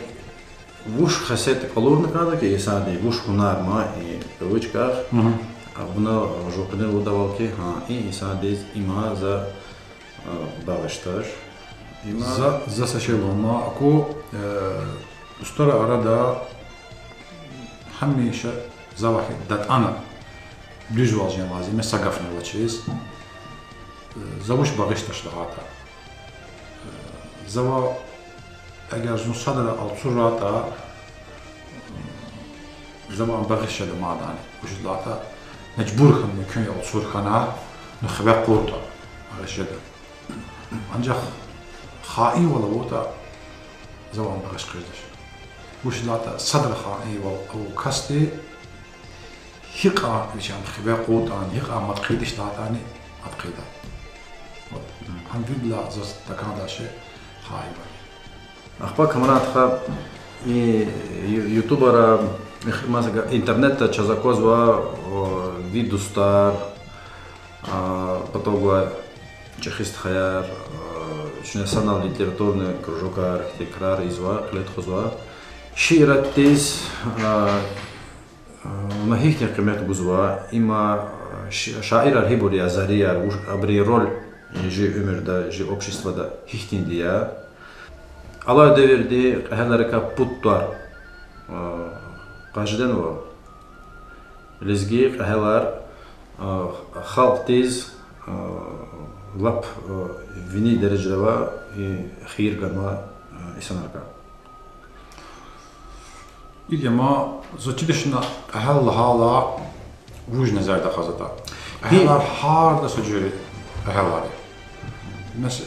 vuş xəsət qalurna qazo ki İsa'da vuş hunar ma привычках. Buna jokne udavал ki ha İsa'da ima za bağışlar. За сашелома ако устара арада ҳамеша завахи датана düz valjen lazime sagafne vaçiz zavuş bağıştaş dağata zava eğer zun sadra alsurata zaman bağışa da madani ujlata mecbur kan mümkün alsur kana nxbe qurta arşada ancak خائي ولا وتا زمان بغش قردش وش لاتا صدر خائي أو كستي هيقا بيشان خبا قوتان هيقا ما تقيدش لاتاني ما تقيدا هم في بلا زست تكان داشة خائي بالي أخبار كاميرات خا يوتيوبرا مثلا إنترنت تشازاكوزوا فيديو ستار потом чехист хаяр национальный литературный кружок архитектора изва летхозва шираттиз нахихне кемет гузва има шаир архибури азария абри роль же өмірда же обществода хихтиндия алай деверди хеларка путтар кажденова лезги хелар халтиз lap vini derecede var xeyir qanma insanlarga. İlgama zotidişna ahalla hala vuj nazarda xazata. Ahlar harda sujuri ahlar.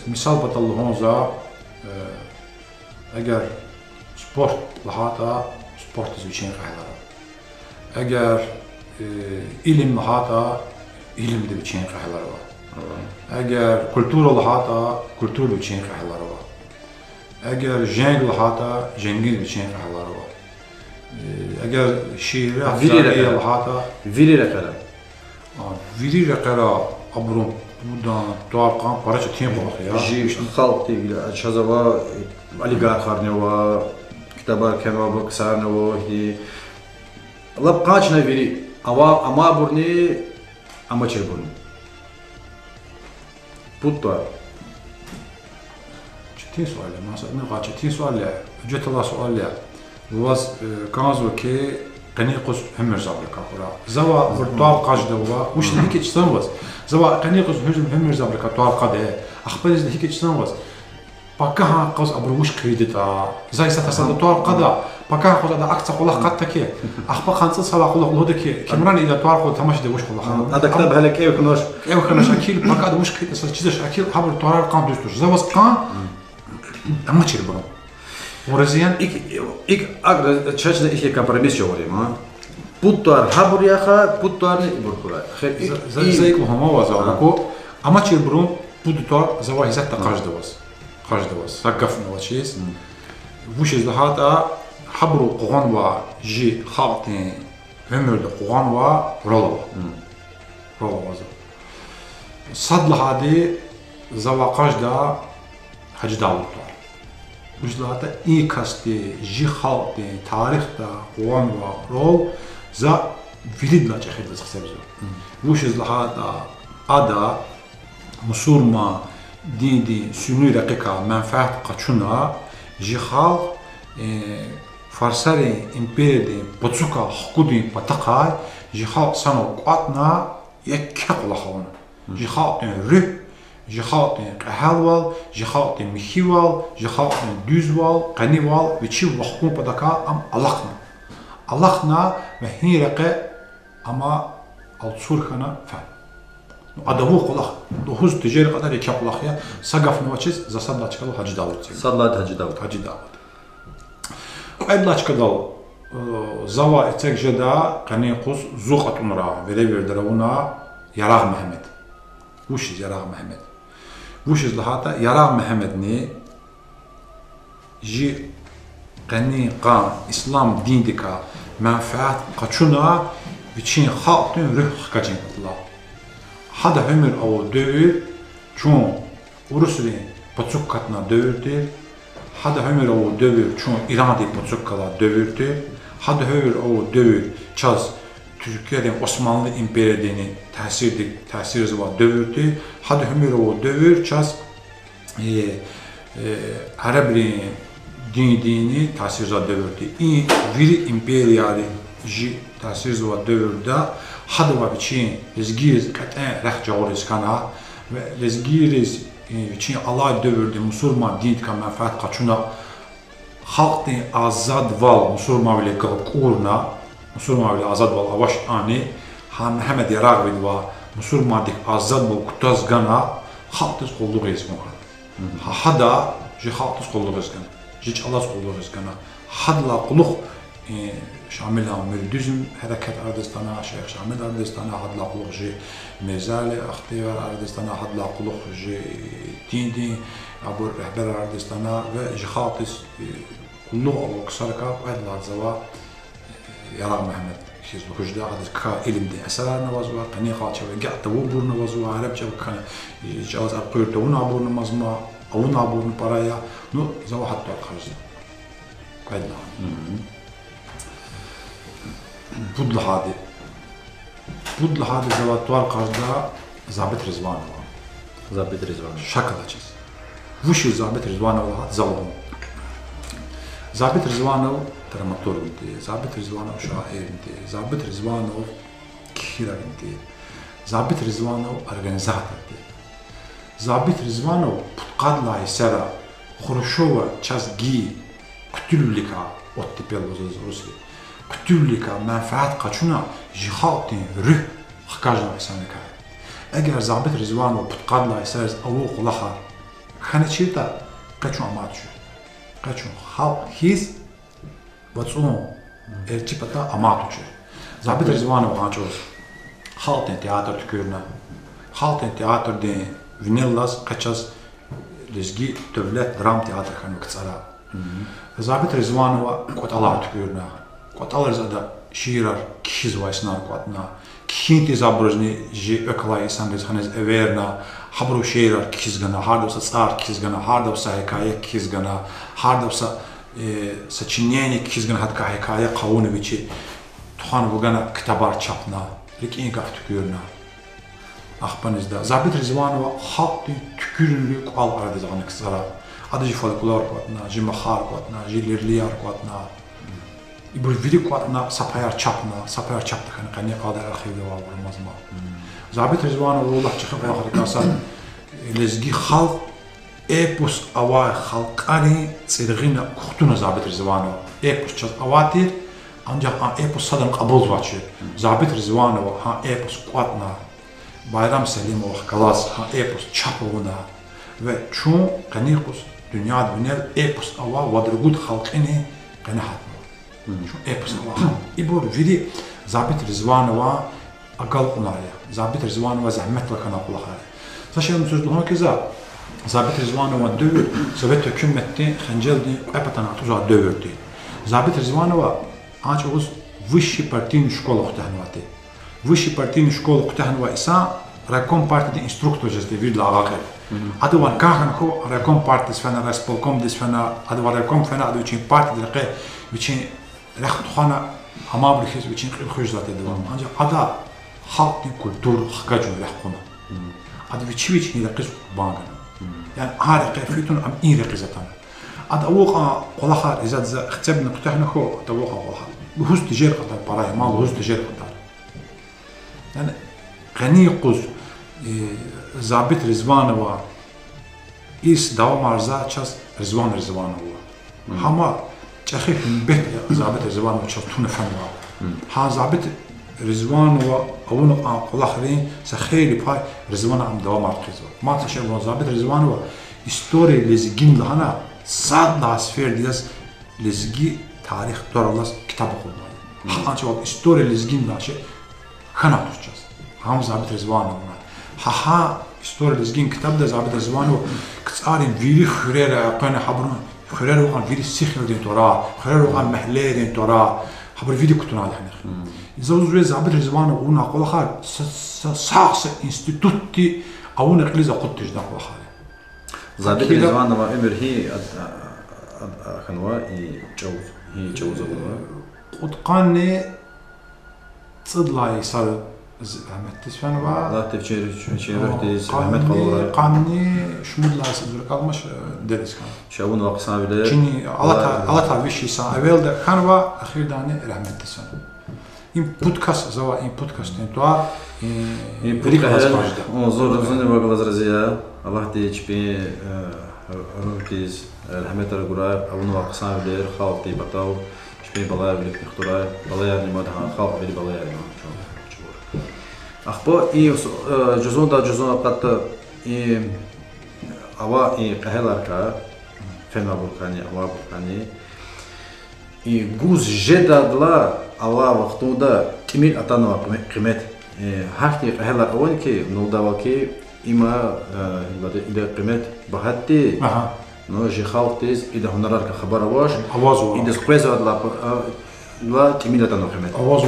Misal batallahonza eğer sport lahata sport için ahlar. Eğer ilim lahata ilim de için ahlar var. Eğer kültür olhata kültür için kahları var. Eğer jeng olhata jengin için kahları var. Eğer şiir olhata viri rekara. Viri rekara abrum buradan tuarkan paraça tempo ya. Ji halk değil. Çazava oligarklar ne var? Kitabar kemabı kısar ne var? Lap kaç ne viri? Ama burni amaçır burni. Putlar. Ciddi sual. Mesela ciddi sual. Ücret Allah sual. Vaz kanzo ki qaniqus hemmer zabrika kura. Zava virtual qajda va ush hiki çsan vaz. Zava qaniqus hemmer zabrika tual qade. Akhbariz hiki çsan vaz. Paka ha qaz abrush kredita. Zaysa tasada tual qada. Paka qada da aksa qulaq qattaki. Akhba qansa sala qulaq lodaki. Kimran ila tual qul tamash de ush qulaq. Hada kitab halak ev knosh. Ev knosh akil paka da ush qita çizish akil habr tual qan düstur. Zavaz qan ama çirbu. Oraziyan ilk agra çeşde iki kompromis говорим, ha. Putlar haburiyaha, putlar ne burkula. Zayık muhamma vaza. Ako ama çirbu putlar zava hizat da qajda vaz. Qajda vaz. Saqafna vachiz. Vush izlahata habru qoğan va ji xalqin ömürde qoğan va rolava. Rolava. Sadlahadi zava qajda hacdavutlar. Uzlata ikasti ji xalqin tarixda qoğan va rol za vilidla çexirde xsebzo. Vush izlahata ada musulma dini sünni raqika menfaat qaçuna ji xalq farsari imperiyadi potsuka hukudi pataqay ji xalq sano qatna يكك لخونه جخاطن ره جخاطن قهالوال جخاطن مخيوال جخاطن دوزوال قنيوال وشي وحكم بدكا ام اللخنا وهيرقه اما الصورخنا فهم Adamı qolaq 9 təcər qədər iki qolaqya Saqafnovaçız zasadlaçkalı Hacı Davud. Sadlat Hacı Davud. Hacı Davud. Adlaçkadal zava etək jeda qaniqus zuqat umra verə verdirəuna Yaraq Məhəmməd. Vuşiz Yaraq Məhəmməd. Vuşiz lahata Yaraq Məhəmmədni ji qaniqa İslam dindika mənfəət qaçuna biçin xalqın ruh qaçındılar. Hada ömür o dövür, çün Rusli Paçukkatna dövürdü. Hada ömür o dövür, çün İran'da Paçukkala dövürdü. Hada ömür o dövür, çaz Türkiye'den Osmanlı İmperiyadini təsir zıva dövürdü. Hada ömür o dövür, çaz Arabli dini təsir zıva dövürdü. Viri İmperiyali təsir zıva dövürdü. Hada va biçin lezgiriz qat'an rah jawriz kana ve lezgiriz biçin Allah dövürdü musulman din ka menfaat qaçuna xalqni azad val musulman bile qurna musulman bile azad val avaş ani ham Mehmet Yaraq va musulman dik azad val kutaz gana xalqız qolluq esmo hada ji xalqız qolluq esgan ji Allah qolluq esgan hadla quluq شامل مردوزم حركة أردستانا شيخ شامل أردستانا حد لا قلوق جي ميزال اختيار أردستانا حد لا قلوق جي تيندي أبو رهبر أردستانا وجي خاطس قلوق أو كسركا وهذا لا زوا يرى محمد شيز بخجدا هذا كا علم دي أسرار نوازوا قني خاطر وقع توبور نوازوا عرب جو كان جواز أبقير تونا عبور نمزما أو نعبور نبرايا نو زوا حتى الخرج هذا لا Budla hadi zavatvar qarda Zabit Rizvanova. Zabit Rizvanova. Şakalaçız. Vushi Zabit Rizvanova zalım. Zabit Rizvanov dramaturgdi. Zabit Rizvanov şairdi. Zabit Rizvanov kişiragdi. Zabit Rizvanov organizatordi. Zabit Rizvanov putqadla isara Khrushchova chazgi kutulika ottipel Rusli. Kutulika menfaat qaçuna jixatin ruh xkajna isanika. Eğer Zabit Rizvanov putqadla isara avu qulaha khana chita qaçun amatçu. Qaçun xalq his vatsun erçipata amatçu. Zabit Rizvanov anços xalqın teatr tükürna. Xalqın teatr de vinillas qaças lezgi devlet dram teatr xanu qtsara. Zabit Rizvanova qotalar tükürna. Qotalar zada şiirar kişiz vaysnar qatna. Kinti zabrojni ji öklay sanız hanız everna habru şiirar kişiz gana hardavsa tsar kişiz gana hardavsa hikaye kişiz gana hardavsa сочинение kişiz gana hatta hikaye Qawunovichi tuhan bugana kitabar çapna rikin gaf tükürna. Axpanızda Zabit Rizvanova xalqın tükürünlü qal aradızağını qısara. Adı ji folklor qatna, ji mahar qatna, ji lirliyar qatna. İbur vidi qatna sapayar çapna, sapayar çapta qani qadar arxivdə var olmazma. Zabit Rizvanova Allah çıxıb axırqasa lezgi xalq epos ava xalqani tsirğina qutuna Zabit Rizvanova. Epos çaz avatir ancaq epos sadan qabul vaçı. Zabit Rizvanova ha epos qatna Bayram Selimov kalas ha epos çapona ve çun qaniqus dünyada binel epos ava vadrugud xalqini qanahat. Şu epos ava. İbur vidi Zabit Rizvanova aqal qunaya. Zabit Rizvanova zahmetla kana qulaha. Saşım sözlüğünə keza Zabit Rizvanova dövür Sovet hükümeti xəncəldi əpatan atuza dövürdü. Zabit Rizvanova açığız Высшей партийной школы Qutahnavati. Высшей партийной школы Qutahnava ise Raykom partide instruktor jazdi vidla ağaqı. Adı var kahın ko Raykom partisi fena Respolkom dis fena adı var Raykom fena adı için partide raqı için raqtxana hamabli xiz için xujzat ediyor. Ancaq ada xalqın kultur xaqacun raqquna. Adı viçiviç raqız bangan. Yani harqa fitun am in raqizatan. Adı oqa qolaha izad za xtabna Qutahnako tawoqa qolaha. Hus tijar qadar paraya mal hus tijar qadar. Yani غني قوز زابط رزوانوا إيس دوام عرضة چاس رزوانوا هما چخي بيت زابط رزوانوا چاس تون فنوا ها زابط رزوانوا أونو قلاخرين سخيري باي رزوانا عم دوام عرضة ما تشابه زابط رزوانوا история лезгин лана сад насфер дияс лезги тарих торалас китаб окуду. Ханча вот история лезгин лаше хана турчас. Хам забит Резванов. Ха история лезгин китаб да забит Резванов кцарин вири хурера акана хабрун хурера ван вири сихер дин тора хурера ван محلة دин тора хабр вири кутуна ханах. Изозуе забит Резванов уна колахар сахс институти ауна клиза куттиж да колахар. زابط رزوانова ömür hi kanwa hi çavuzova. Utqanne tsidlay sar Ahmet Tisfanova. Allah tefçeri Ahmet Kalolar. Qanne şmudla sizdir kalmış deriz kan. Şavun vaqsan bile. Çini alata vişi sa evvelde kanva axirdane Ahmet Tisfanova. این پودکست زوا این پودکست تو این پودکست اون زور زنده واقع وزرزیه الله تیچ بی روکیز الحمد لله قرار اون واقع صعب دیر خالتي بتاو شبي بلاير بلك اختراع بلاير نمادها خالق بلي بلاير اخبار این جزون دا جزون قط این اوا این قهلار کا فنا برکانی اوا برکانی این گوز جدادلا Allah vaxtında kimil atanova qimet hakti qahlar awan ki nodavaki ima ila qimet bahatti no ji khalqtiz ida hunarar ka khabar awash awazu ida sqeza la kimil atanova qimet awazu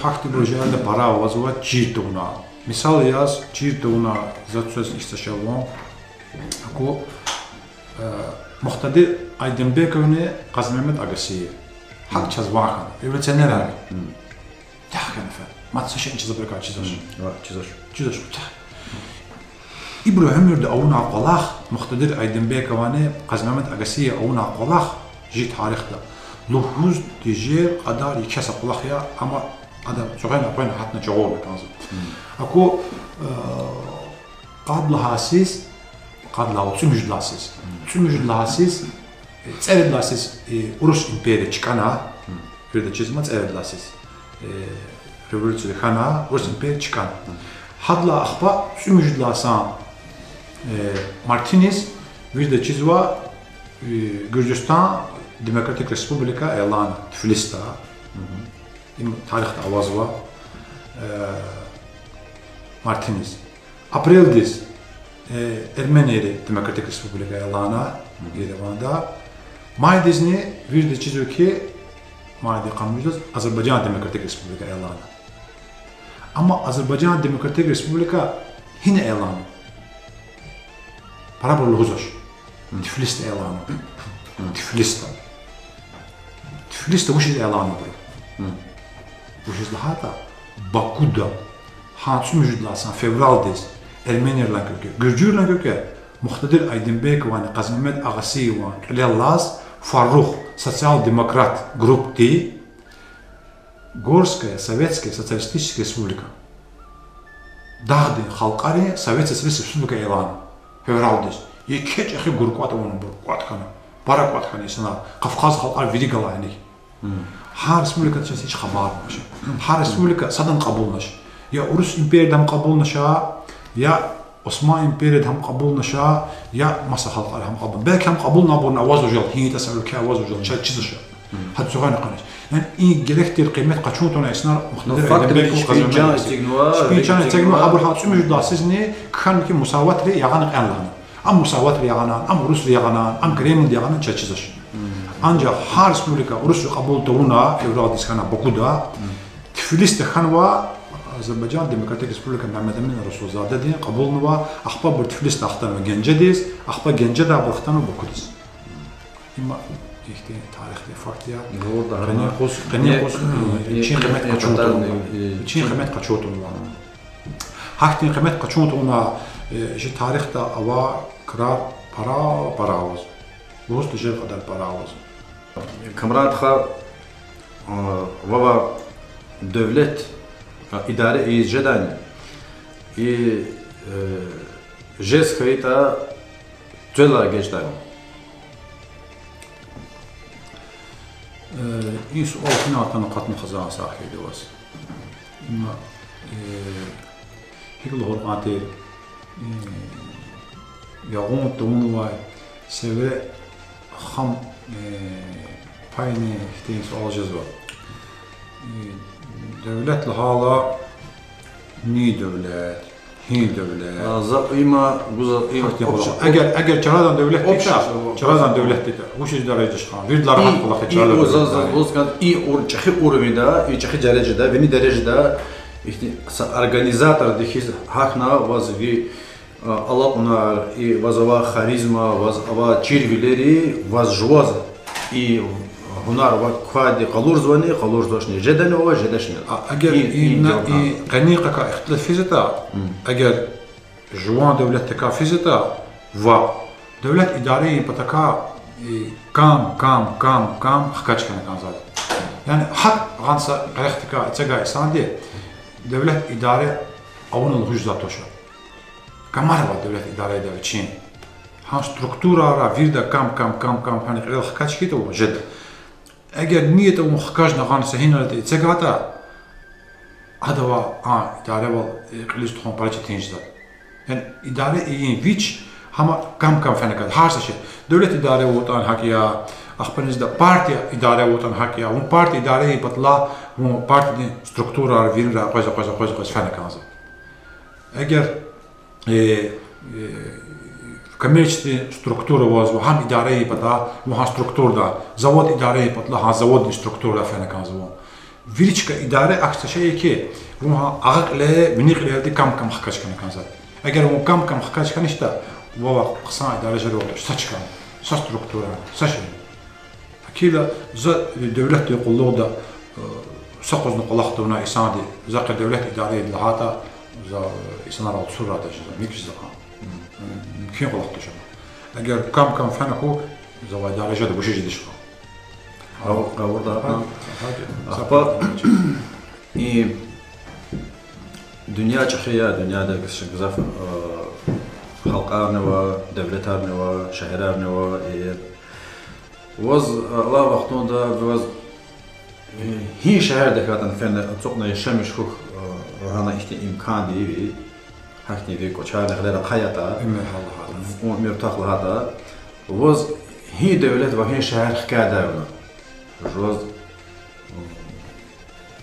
hakti bor janda para awazu va çirtuna misal yaz çirtuna zatsöz istişavon ako muqtadir Aydınbekovni Qazi Mehmet Agasiyev حق چیز واقعا ایولیت نراری تحقیق نفر ما تساشی این چیزا برکات چیزاش ایبرو همیر ده اون عقلاق مقتدر Aydınbekovni Qazi Mehmet Agasiyev اون عقلاق جی تاریخ ده لحوز دیجیر قدر یکیس عقلاق یا اما adam çoğun yapayım hatta çoğul lazım. Ako qadlahasiz qadlahu tümüjdlahasiz წერილასის რუს იმპერია ჩკანა ვერდაჩიზმა წერილასის რევოლუცია ხანა რუს იმპერია ჩკანა ჰადლა ახბა სუმიჟდლასა მარტინეს ვერდაჩიზვა გურჯისტან დემოკრატიკ რესპუბლიკა ელან თბილისდა იმ თარიხთა ავაზვა მარტინეს აპრილდის ერმენიერი დემოკრატიკ რესპუბლიკა ელანა Yerevanda Maydizne virde çiziyor ki Maydi kanuncular Azerbaycan Demokratik Respublika elanı. Ama Azerbaycan Demokratik Respublika yine elanı. Para bol huzoş. Tiflis'te elanı. Tiflis'te bu şey elanı bro. Bu şey daha da Baku'da Hansu müjdelersen fevraldes Ermenilerle köke, Gürcülerle köke Muqtadir Aydınbekovni Qazi Mehmet Agasiyev Lellas Farruh социал-демократ группы Горская Советская Социалистическая Республика. Дагды халқари Советская Республика Элан. Февралдес. Екеч ахи гуркват он бур кваткана. Бара кваткана исна Кавказ халқар видигала ани. Ха республика сейчас hiç xabar olmuş. Ha республика sadan qabulnaş. Ya Rus imperiyadam qabulnaşa ya Osmanlı İmperiyadam qabulnaşa ya Masa halqar ham qabul. Belki ham qabul nabur avazujal hiyi tasavvurka avazujal çay çizişa. Hat soğana qanaş. Yani iyi gerektir kıymet kaçuntuna esnar muhtemelen Aydınbekov kazanıyor. Spiçan istigno qabul hatsu müjdasizni kan ki musavatri yağanıq anlan. Am musavatri yağanan, am Rus yağanan, am Kreml yağanan çay çiziş. Ancak har Respublika Rus qabul tavuna Fevradis kana Baku'da Tiflis'te xanva Azerbaycan Demokratik Respublika Mehmet Emin Rasulzade diye qabulnu va axba bir Tiflis taxtan ve Gencediz, axba Gence da baxtan ve Baku'diz. İma işte tarixli fakt ya. Qani qos Çin qimet qaçotunu. Haktin qimet qaçotunu ji tarixda ava qrar para avaz. Bost je qadar para avaz. Kamrat xa vava devlet idare i jedani i jeskhita tela geçtay. این سوال فينا تنقط مخزان صاحي دواس إما هيك الهور قاتل يغون تمنوا سوى خم بايني هتين سؤال جزوة دولة الحالة ني دولة هي دولة إما أجر جرادان دولة تيتا جرادان دولة تيتا وش درجة شخان غير دلار حق الله جرادان وز كان or çexi urovida i çexi derecede veni derecede işte organizator dihis hakna vaz vi Allah ona i vazava xarizma vaz ava çirvileri vaz jvaz i hunar va kvadi qalur zvani qalur zvoshni jedani ova jedashni أجر إن قنيقة كاختلاف فيزتا أجر جوان دولة تكا فيزتا و دولة إدارية بتكا كام خكاش كان زاد يعني حق غانسا قيختكا تجا إساندي دولة إدارية أون الهجزة توشا كمارا دولة إدارية دا تشين ها ستركتورا را فيردا كام هاني غير خكاش كيتو جد أجر نية أو مخكاش نغانسا هنا تجاتا هذا هو إدارة والقليش تخون بريتش تنجزا يعني إدارة إيه فيتش هما كم فنكاد هارس شيء دولة إدارة وطن حكيا أخبرنيز ده بارتي إدارة وطن حكيا هم بارتي إدارة بطلع هم بارتي ستركتورا فين را قوز فنكانزا أجر كمية ستركتورا واز وهم إدارة بطلع وهم ستركتور ده زود إدارة بطلع ها زود ستركتورا فنكانزا فيريتشكا إدارة أكثر شيء كي وها أغلى بنيق لهذه كم حكاش كان زاد أجر هو كم حكاش كان يشتا وهو قصان إدارة جروته ساتش كان ستركتورا ساشين أكيد زاد الدولة يقول له ده سقوز نقلقته هنا إساندي زاق الدولة إدارة لهذا زا إسنا رأى صورة ده جزء ميكش زقان كين قلقته شو أجر كم فنكو زا إدارة جد بوشي جديش Apa i dünya çıkıyor, dünyada güzel halklar var, devletler var, şehirler var. Vaz Allah vaktinde vaz hiç şehirde kadın fen çok ne yaşamış huk hana işte imkan değil, hakni bir koçar ne kadar hayata, mirtah lahada. Vaz hiç devlet ve hiç şehir hikâde جواز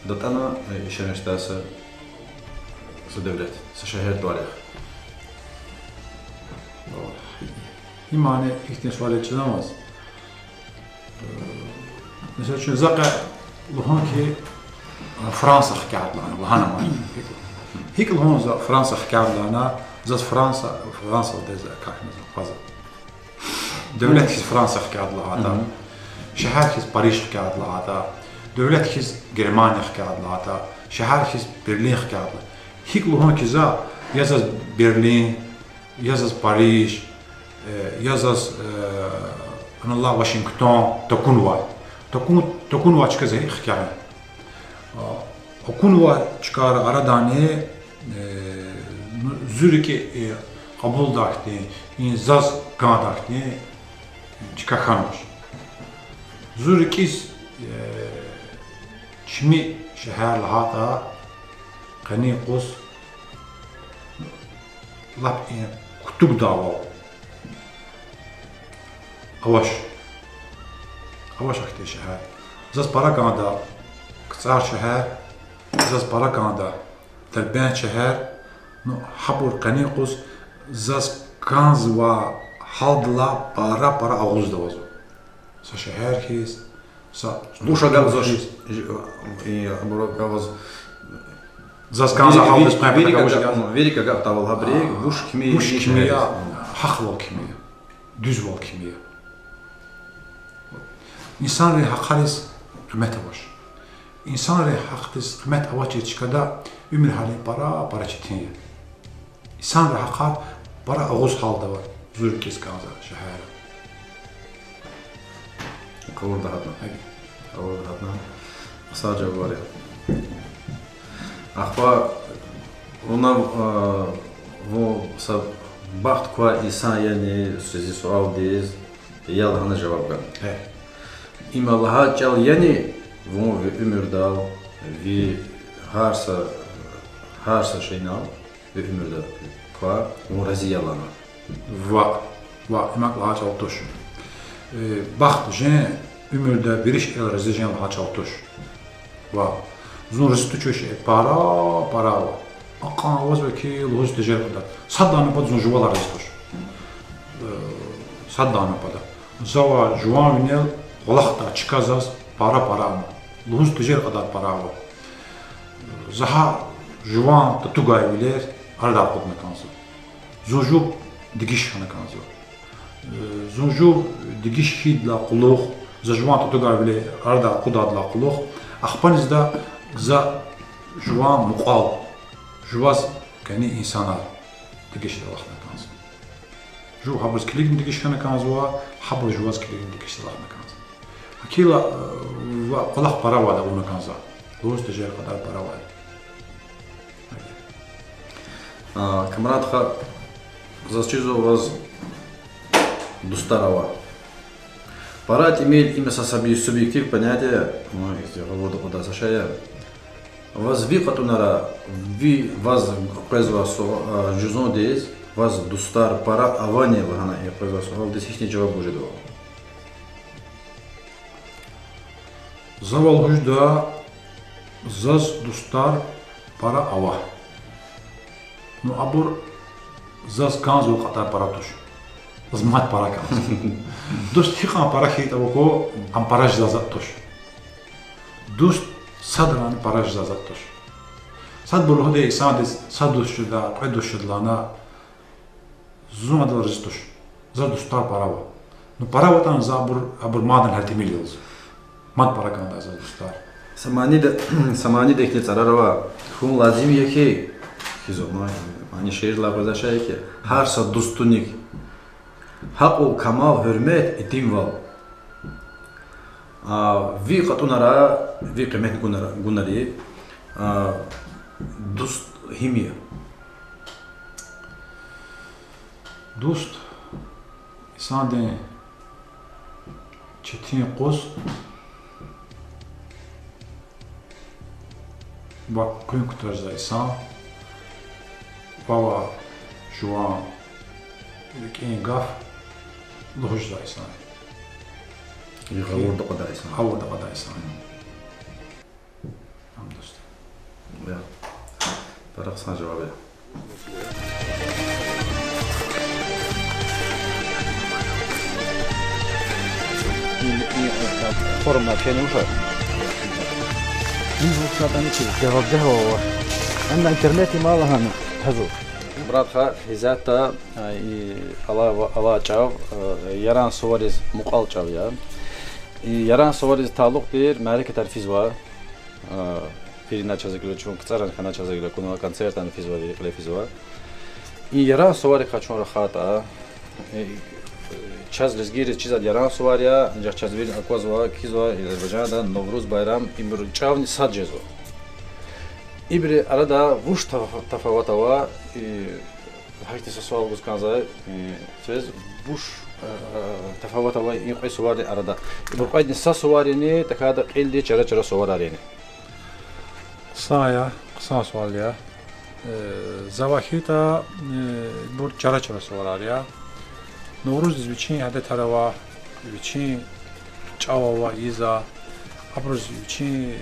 دتنا إشارة تاسع سدولت سشهر دوالخ. این معنی ایشون سوالی چنانست. مثلا چون زاق لهان که فرانسا خکارد لانه لهانه معنی. هیچ لهان زاق فرانسا خکارد لانه زاز فرانسا ودز کاری نزد فازا. دولت که فرانسا خکارد لانه. شهر كيس باريس حكايات لهذا دولة كيس جرمانيا حكايات لهذا شهر كيس برلين حكايات لهذا هيك لهون كذا يزاز برلين يزاز باريس يزاز أنا الله واشنطن تكون واحد كذا حكاية تكون واحد كار أرداني زوركي قبول داشتي إن زاز كان داشتي كخانوش زوركيس شمي شهر لهذا قنيقوس لاب إن كتب داوا أواش أختي شهر زاز باراكاندا كتار شهر زاز باراكاندا تربان شهر نو حبور قنيقوس زاز كانز و حالدلا بارا أغوز دوازو شهر كيس Buša gavzoš i gavaz زاز كان زحال بس Verika gav taval habrig buş kimya haqval kimya düzval kimya İnsan re haqalis qiymet avaş İnsan re haqalis qiymet avaç çıkada ümür hali para çetinya İnsan re haqar para ağuz halda var zul kes kanza şehir قول ده هاتنا قصار جواري Ахва она бахт ква инсан яни связи с аудиз ял хана жавабган. Им Аллаха чал яни во умердал ви харса шейнал ви умердал ква муразиялана. Va imak la çal tuş. Baxt jen umurda biriş el rezijen la çal tuş. Va zun ristu çöş para va. Aqan avaz ve ki loz tejer da. Saddanı pa zun juvalar ristuş. Saddanı pa da. Zava juvan vinel golaxta çıkazaz para ama. Loz tejer kadar para va. Zaha juvan tutugay biler arda qotna kansı. Zuju digiş hana kansı. Zuju digiş hidla quluq zajuan tutugay biler arda qudadla quluq. Axpanizda za juvan muqal. Juvas kani insanlar digiş Allah'na kansı. Ju habız kiligin digiş hana kansı va habız juvas kiligin digiş Allah'na kansı. Akila va qulaq para va da ona kansı. Loz tejer kadar para va. Камрадха, зачем у вас Дустарова? Парад имеет имя субъектив понятие, куда сашая. Вас ви катунара, ви вас производство жузон дез, вас Дустар пара аване лагана и производство, ал дес ихне жаваб уже дова. Завал хужда заз Дустар пара ава. Ну абур заз канзу qatar para tuş. Zmat para kanz. Dust hiqan para khita vako am para jazat tuş. Dust sadran para jazat tuş. Sad bul hode sadis sadus şuda qeduş şudlana zuma da rjistuş. Za dustar para va. Nu para vatan zabur abur madan hertimil yılız. Mad para kanda za dustar. Samani de tsararava hum lazim yeki Хизомай, они шеирла произошайки. Харса дустуник. Хақу камал хурмет и тимвал. Ви қатунара, ви қимет гунари. Дуст химия. Дуст санден четин қос ба күн күтәрза исан Baba şu an en gaf lohuş daysan. Havurda qadaysan. Havurda qadaysan. Hamdost. Ya. Baraq sana cavab ver. Forumlar kelimuşa. Biz bu sıradan için cevabda var. Ama interneti malahana. Братха, хизата и ала чав яран совариз муқал чав я. И яран совариз тааллуқ дир мәрекет арфизва. Фирина чазагила чун кцаран хана чазагила куна концертан физва виқле физва. И яран совари хачун рахата. Чаз лизгири чизад яран совария, нжах чазвир аквазва кизва Азербайджанда Новруз байрам имир чавни саджезва. İbri arada vuş tafavatawa hakikati sual guskanza söz vuş tafavatawa inqi suvari arada ibr qaydni sa suvarini takada qildi çara suvarareni Saya qısa sual ya zavahita bu çara suvarar ya Novruz için hada tarava için çavava iza abruz için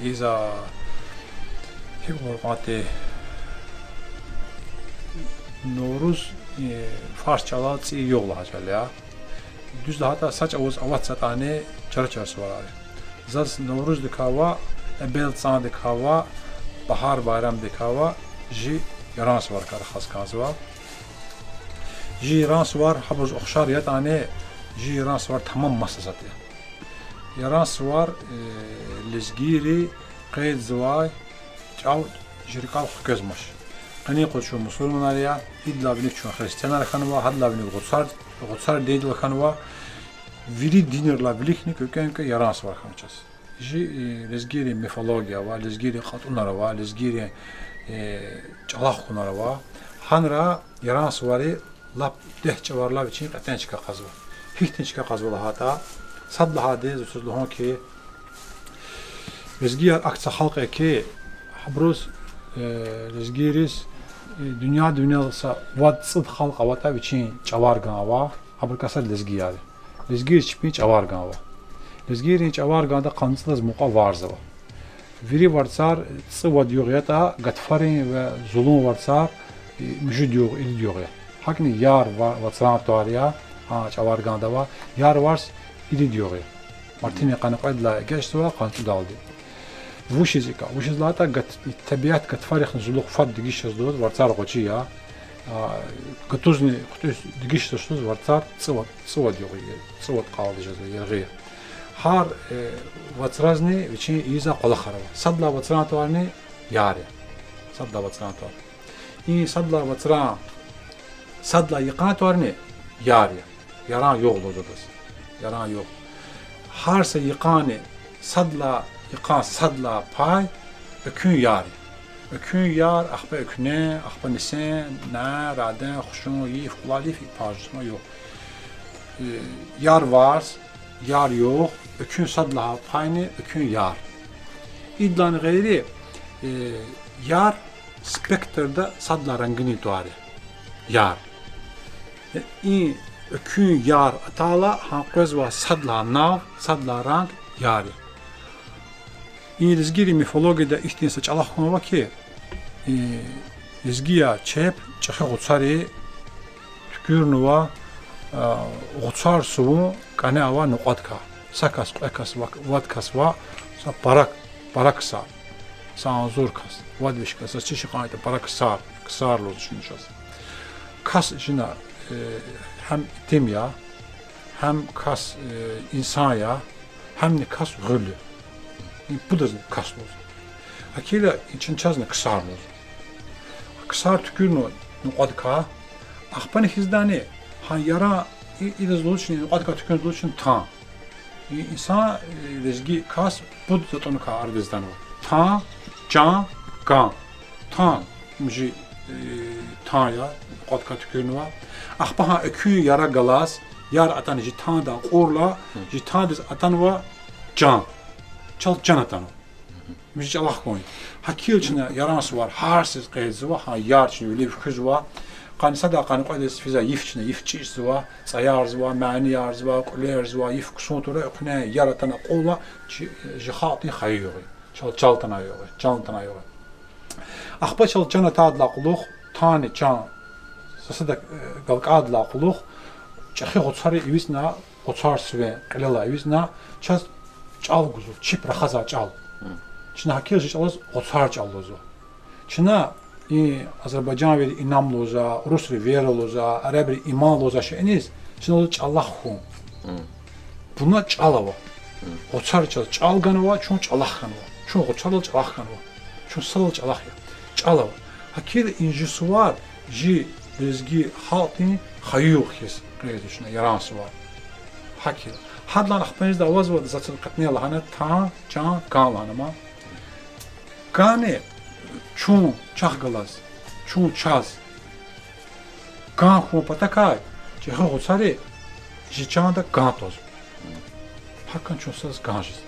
İza hikmeti Novruz Farsçalat iyi yol hacel ya. Düz hatta saç avuz avat satane çara suvar. Zaz Novruz dikava, ebel sana dikava, bahar bayram dikava, ji yaran suvar kar khas kanzva. Ji yaran suvar habuz oxşar yatane ji yaran suvar tamam masa satya. Yaran suvar lizgiri qeyd zvay çav jirikal xkezmaş. Qani qolşu musulmanlarya idla binik şu Hristiyanlar xanwa hadla binik Qudsar deydil xanwa viri dinirla bilikni kökenke yaran suvar xanças. لزگیری میفولوژیا و لزگیری خاطرها و لزگیری چالاخونها و هنرا یاران سواری لب ده چوارلا بچین قطعاً چکا قزوا هیچ چکا قزوا لهاتا صد لهاده زوج لهون که لزگیر اکثر خلقه که حبروز لزگیریس dünya sa vad sıd halqa vata biçin çavargava habrkasad lezgiyar lezgir çpi çavargava lezgirin çavargada qansız muqa varzava viri varsar sıvad yoğyata gatfarin ve zulum varsar mjud yoğ il yoğya hakni yar va tsran tariya ha çavargada va yar vars il yoğya martini qanqadla geçtwa qantu daldi وشيزيكا وشيزلاتا قت التبيات كتفارخ نزلوق فات دقيش تزدوز ورتار قوتشيا قطوزني قطوز دقيش تزدوز ورتار تصوت يغي تصوت قاعد جزء يغي هار وترازني وشي يزا قلا خروا صدلا وتران توارني ياري صدلا وتران توار إي صدلا وتران صدلا يقان توارني ياري يران يغلو جدس يران يغ هار سيقاني صدلا يقان صدلا باي أكون ياري أكون يار أخبا أكونه أخبا نسان نا رادن خشون يف قلالي في باجس ما يو يار وارس يار يوغ أكون صدلا بايني أكون يار إدلان غيري يار سبكتر دا صدلا رنگني دواري يار إن أكون يار أتالا هنقوزوا صدلا ناو صدلا رنگ ياري İngilizgiri mifologiyada ihtinsa çalakonu var ki izgiya çep çaxı qotsari tükürnüva qotsar suvu qanava nuqatka sakas ekas vatkas va sa baraksa sanzurkas vadvishkas çeşi qayda baraksar kısarlı düşüneceğiz. Kas jina hem temya hem kas insaya hem ne kas rolü bu da kasloz. Akila için çazne kısarloz. Kısar tükürnü nuqadka axpani hizdani ha yara idaz dolçun nuqadka tükürnü dolçun ta. İnsan rezgi kas bu da ka ardizdan var. Ta can kan ta mji ta ya nuqadka tükürnü var. Axpaha ökü yara galas yar atan jitan da qorla jitan atan va can çal canatan. Müzik Allah koyun. Hakil içine yaransı var, harsiz qeyzi var, ha yar içine öyle bir kız var. Qani sadaqani qoydes fiza yif içine yifçisi var, sayarız var, mani yarız var, qulers var, yif kusotura qne yaratana qola jihati xayyoğu. Çaltana yoğu, çaltana yoğu. Axba çal canata adla quluq, tani can sasada qalqadla quluq. Çaxi qotsari ivisna qotsarsı qilala ivisna ças çal guzu, çip rahaza çal. Çina hakir çalaz qotsar çallozo. Çina Azerbaycan ve inamloza, Rus veroloza, Arab imanloza şeyiniz. Çina çallahu. Buna çalava. Qotsar çalganova, çon çalahganova. Çon qotsar çalahganova. Çon sal çalah ya. Çalava. Hakir injisi var. Ji rezgi haltini xayuxis qeydişine yaransı var. Hakir. Hadlan axpanizda avaz var zaten qatniya lahana ta can kanlanma. Kane çun çaxgalas, çun çaz. Kan xu patakay. Çexo xotsari jichanda kan toz. Hakan çonsaz kanjis.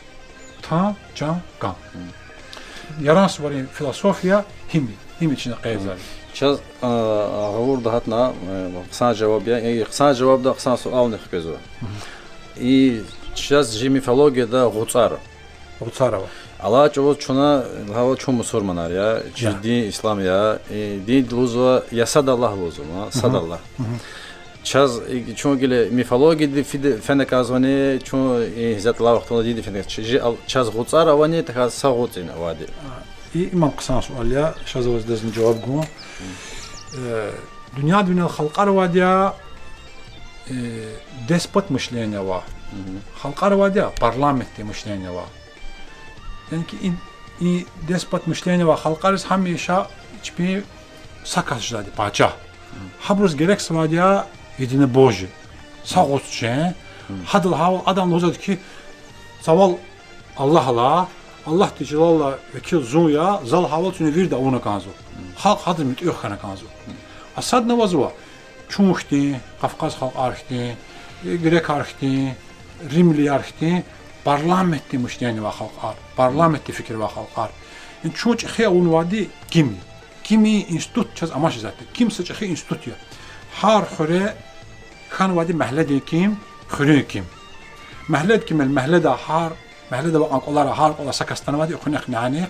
Ta can kan. Yarans var filosofiya him içine qeyzar. Çaz ağır da hatna kısa cevap ya. Kısa cevap da kısa sual ne xkezo. И сейчас же мифология да гуцара. Гуцарова. Алла чого чуна хава чому сорманар я. Ciddi İslam ya. Din luzva yasad Allah luzuma. Sad Allah. Çaz çoğu gele mifologiya di fene kazvane çoğu hizat Allah vaxtında di fene. Çaz gutsara vane ta sa gutsin vadi. İmam kısa sual ya. Şazavaz dezin cevap gu. Dünya halqar vadiya despot мышления var. Halkar var ya, parlamentte мышления var. Yani ki despot мышления var. Halkarız hamisha hiçbir sakazcıladı, paça. Habruz gerekse var ya, yedine boji. Sağ olsun. Hadıl haval adam lozadı ki, saval Allah Teala vekil zuya zal haval çünkü bir de ona kanzo. Halk hadır mit yok kana kanzo. Asad ne vazva? Çumuşti, Kafkas halk arxti, Grek arxti, Rimli arxti, parlamenti müşteni ve halkar, parlamenti fikir ve halkar. Yani çoğu xeya unvadi kimi? Kimi institut çaz amaç zaten. Kimse çeşi institut ya. Har xure kan vadi mehledi kim? Xure kim? Mehled kim? Mehlede har mehlede bak onlara har ola sakastana vadi okunak nanik.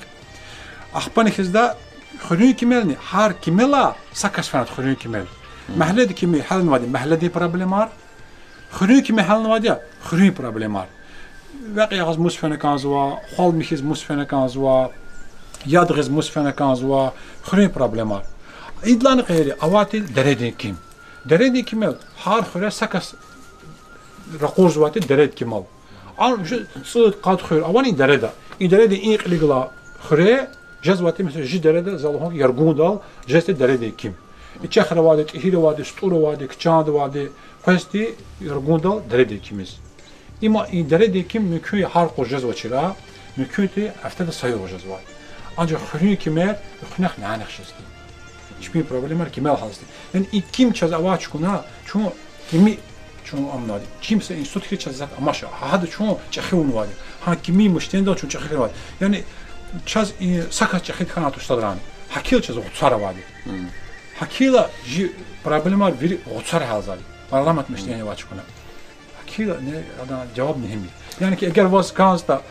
Ahpan ikizda xure kimel har kimela sakas fanat xure kimel. Mehledi kimi halin vadi mehledi problem var. Xure kimi halin vadi xure problem var. Vaqiyaz musfene kanzwa, xol mixiz musfene kanzwa. Yadğız musfene kanzwa xure problem var. İdlan qeyri avatil deredi kim? Deredi kimel har xure sakas raqurz vati dered kimal. An şu sıt qad xure avani dereda. İderede iqligla xure jazvati mesela ji derede zalhon yargundal jeste deredi kim? İçaxra vadi, ihire vadi, stura vadi, kçand vadi, qesti yargundal deredi kimiz. İma deredi kim mümkün har qur jazvaçira mümkün ti haftada sayır jazvat. Ancak xure kimer xunaq nanik şesti. Hiçbir problem var kimel halsi. Yani kim çaz avaç kuna çünkü kimi çünkü anladı. Kimse institut hiç çaz amaşa. Hadi çünkü çaxun var. Ha kimi müştende çünkü çaxır var. Yani çaz sakat çaxit kanat ustadran. Hakil çaz otsara var. Hakila problem var bir otsara halzali. Parlament müştende var kuna. Hakila ne adam cevap mühim. Yani ki eğer vas kansta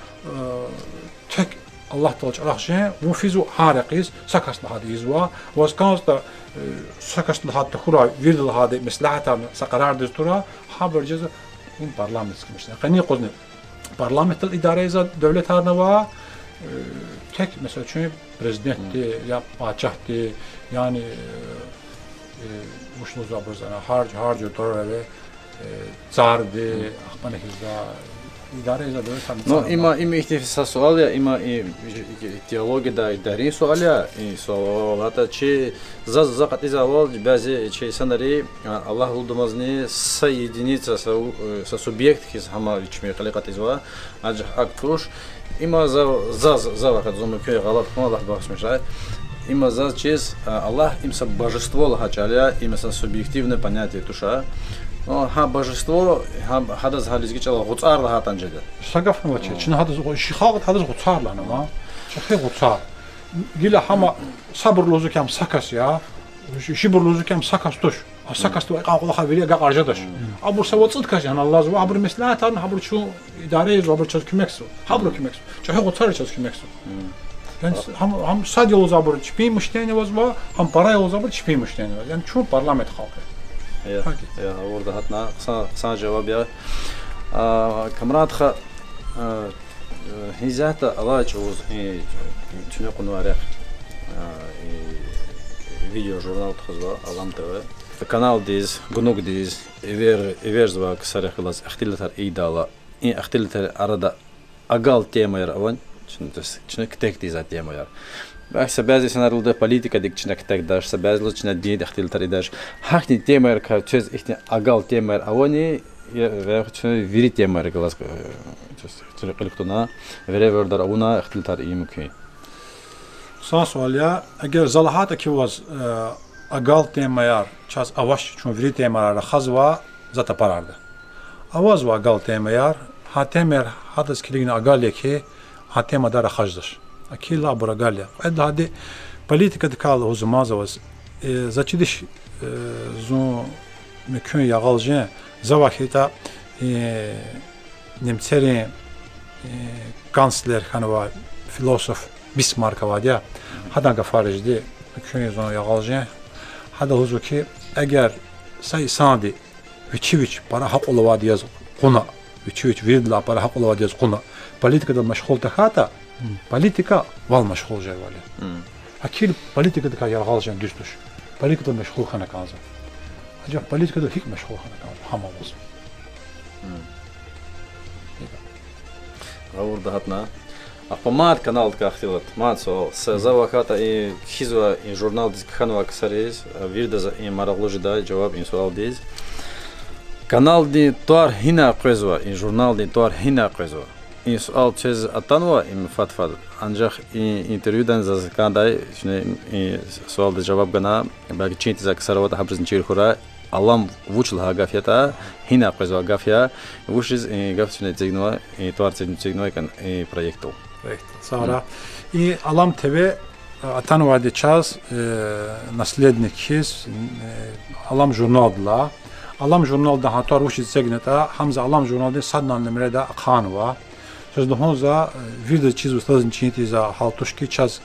tek Allah Teala rahşe mufizu hariqiz sakaslı hadiz va vaskansta sakaslı hatta khura virdil hadi maslahatan saqarar dustura haber ceza in parlament sıkmışlar. Qani qozni parlamental idare za devlet harna va tek mesela çünkü prezidentti ya padşahti yani muşlu zabrzana harcı torave zardi ahmanekizda Но има ихтифса суалия, има и теология да дари суалия, и суалата че за катизавал бази че санари Аллах лудумазни са единица са субъект хис хама ичме каликатизва аж актуш има за вакат зумке галат Аллах бахшмешай има за чиз Аллах им са божество лахачалия им са субъективное понятие душа. Ha bожество hadaz halizgi çala qutsarla hatancada. Sagafın vaçı. Çin hadaz şixağıt hadaz qutsarla ama. Çaxı qutsar. Gila hama sabrlozu kam sakas ya. Şibrlozu kam sakas tuş. Sakas tu qaqula xaveriya qaqarjadaş. Abur savotsit kajan Allah zwa abur meslahatan abur şu idare abur çaz kimeksu. Abur kimeksu. Çaxı qutsar çaz kimeksu. Yani ham sad yolu zabur çipi müşteni vazva ham para yolu zabur çipi müşteni vaz. Yani şu parlament halkı. Ya orada hatna kısa cevap ya. Kamrat ha hizata Allah çoğuz tüne konu var. Video jurnal txızva Alam TV. Kanal diz, gunug diz, ever zva kısar xılas ihtilatar idala. İn ihtilatar arada agal temayar avan. Çünkü tek diz temayar. Бахса бази санарлда политика дикчина китагдаш, базлы чина дин ихтилтар идаш. Хахни темер ка чез ихти агал темер авони ve veri temel glas çözü kılıktona vereverder avuna ihtiltar iyi mümkün. Sağ sual ya eğer zalahata ki vaz agal temel çaz avaş çünkü veri temel xazva zata parardı. Avaz va agal temel ha temel hadas kiligine agal ki ha tema dara xajdır. Akilla buragalya. Hadi politika dikkalı o zaman zavaz. Zaçidiş zo mümkün yağalcı zavakita Nemtseri kansler kanava filosof Bismarck var ya. Hadan gafarıcı mümkün zo yağalcı. Hadi huzu ki eğer say sandi viçiviç para hak olava diyaz kona viçiviç verdila para hak olava diyaz kona politikada meşgul tahata politika val meşgul jevali. Akil politikada ka yarğaljan düzdüş. Politikada meşgul xana kanza. Acaba politikada hiç meşgul xana kanza. Hamamız. Orada hatna. Aqamat kanal ka xtilat. Mat so za vakata i xizwa i jurnal diz xanwa ksariz virda za i maraqlojida cevap in sual diz. Kanal di tor hina qezwa i jurnal di tor hina qezwa. این سوال چیز اتنوا این فتفل انجام اینترвью دن از کاندای شنو سوال ده جواب گنا باقی چین تزا کسروات حبرزن چیر خورا علام وچل ها گافیتا هینا قزوا گافیا وشز گاف شنو تزگنوا توار تزگنوا کن پروژکتو Sonra и Alam TV Atanvadi çaz naslednik his Alam jurnalda Alam jurnalda hatar uş segneta Hamza Alam jurnalda sadnan numrada Khanwa söz dohonza virde çiz ustazın çinti za haltuşki çaz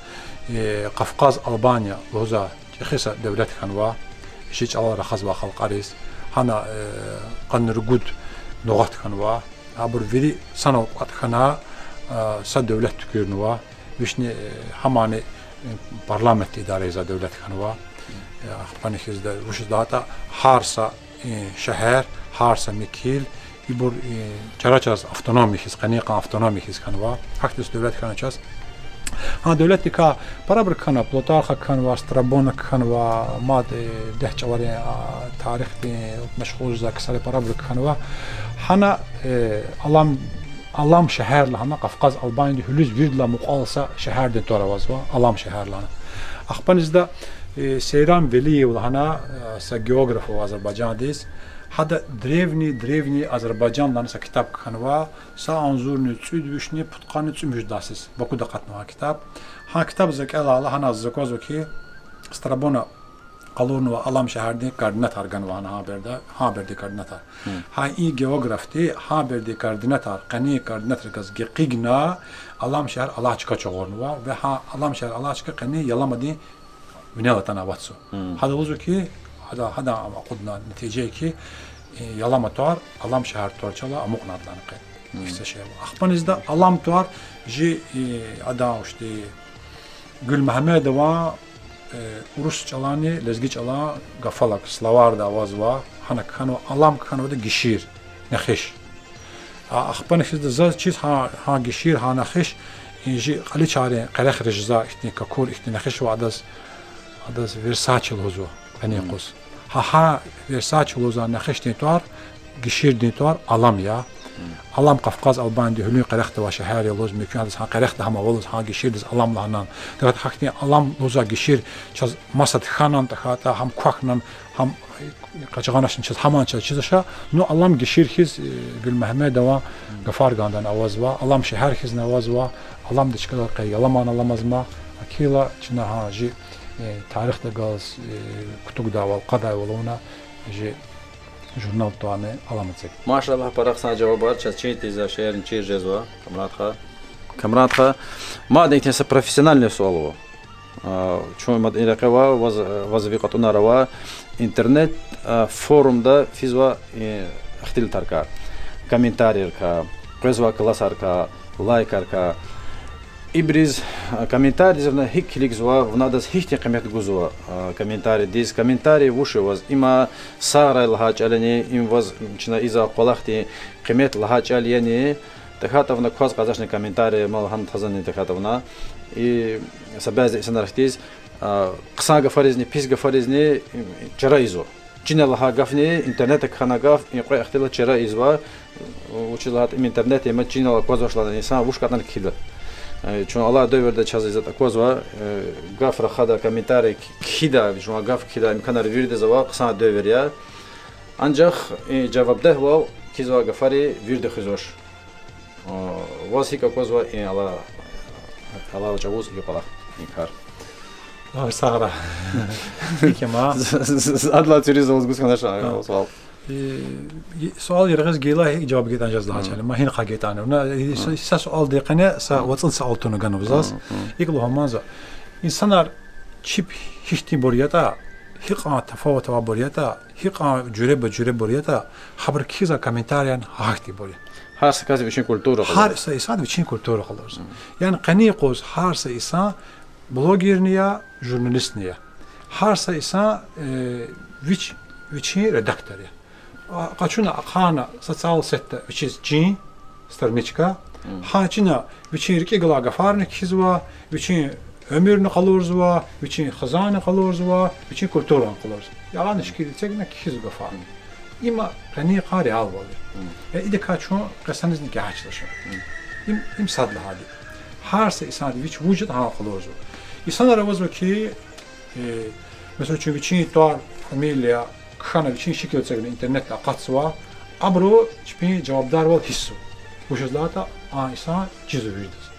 Kafkaz Albanya loza xisa devlet Khanwa hiç Allah rakhaz va khalqaris hana qanrgud lughat Khanwa abur veri sana qat khana sad devlet tükürnüva vişni hamani parlament idare za devlet kanıva panixizde vuşuz data harsa şehir harsa mikil ibur çaraçaz avtonomik his qaniqa avtonomik his kanıva haktis devlet kanıçaz ha devlet dika para bir kana plotarxa kanıva strabona kanıva mad dehçavari tarih meşgul za kısale para bir kanıva hana Alam şehirlana Kafkaz Albanya hülüz virdla muqalsa şehirden toravazva Alam şehirlana. Axpanizda Seyran Veliyev hana sa geograf o Azerbaycan'dayız. Hada drevni Azerbaycan'dan sa kitap kanva sa anzurni tsüdvüşni putqani tsümüjdasız. Baku da qatnava kitap. Ha kitap zakala hana zakozo ki Strabona Qalurnu Alam şehirde koordinat arganva haberde koordinatar. Ha iyi geografti haberde koordinatar qani koordinatar gaz qigna Alam şehir Alaçka çoğurnuva ve ha Alam şehir Alaçka qani yalamadi vinalatan avatsu. Hada uzu ki hada qudna netice ki yalama tuar Alam şehir torçala amuqnadlanı qe. İşte şey bu. Axpanizda Alam tuar ji ada işte Gül Mehmedova Rus çalani, lezgi çala, gafalak, slavar da vazva, hanak hano alam hano da gişir, nakhish. Axpan xizde zaz çiz ha gişir ha nakhish, inji qali çare qalax rejza ihti kakul ihti nakhish ve adas Versace lozo, hani qos. Ha Versace lozo nakhish dintuar, gişir dintuar alam ya. Alam Kafkaz Albanya hülü qaraxta va şehir loz mümkün adas ha qaraxta hama loz ha gişir diz alam lahanan. Dat hakni alam loza gişir çaz masat khanan ta hata ham quaknan ham qaçağanaşın çaz haman çizişa no alam gişir his Gül Mehmedova gafargandan avazva alam şehir his avazva alam da çıkar qay alaman alamazma akila çina haji tarixda gaz kutug daval qaday oluna ji jurnal toane alamatsak. Maşallah paraqsan cevaplar çeçin tiza şehrin çir jezva kamratxa ma denktense profesyonalne sualo чун мад ирақава вазифиқатуна рава интернет форумда физва ихтил тарка комментариерка qezva класарка лайкарка ибриз комментаризна хикликзва внадас хихти қимет гузва комментарий диз комментарий вуше ваз има сара лхачалени им ваз чина иза қолахти қимет лхачалени тахатовна кваз казашный комментарий мал хан тазани тахатовна и сабази санархтиз қысага фаризни пизга фаризни чара изо чина лха гафни интернет хана гаф и қой ихтила чара изва училат им интернет ема чина квазошлана инсан вушкатан кида чун алла дöверде чазиза таквазва гафра хада комментарий кида жуа гаф кида имканар вирде зава қысана дöверя анжах жавабде ва кизва гафари вирде хизош васика квазва и алла чавуз и палах инкар Сагра. Кема. Adla turizm uzguskanasha sual. سؤال يرغز جيلا هيك جواب جيت أنجز لها شان ما هين خاجيت أنا ونا سؤال دي قناة وصل سألتونه جنو بزاس يقولوا همازا إنسان شيب هشتي بورياتا هيقا تفاوت وبورياتا هيقا جرب بورياتا خبر كيزا كومنتاريان هاكتي بوريا هارس كذا بيشين كولتورا هار سيساد بيشين كولتورا خلاص يعني قنيقوز هار سيسان بلوجيرنيا جورناليستنيا هار سيسان ويتشي редактория قاچونا قانا социал сетта which is G страничка хачина which рикигла гафарник хизва which өмүрнү калуурзва which хазаны калуурзва which культура калуурз яан ишкилцегна хизга фарм има кани qaри al болду иде качу касанызни гачлаша im sadlı hadi. Harsa insan hiç vücut halkalozu. İnsanlar avazı ki mesela çünkü Çin doğar familya kışana için şekil çekildi internette katsuva abro çipi cevaplar var hissu. Bu şeyler da insan çiziyoruz.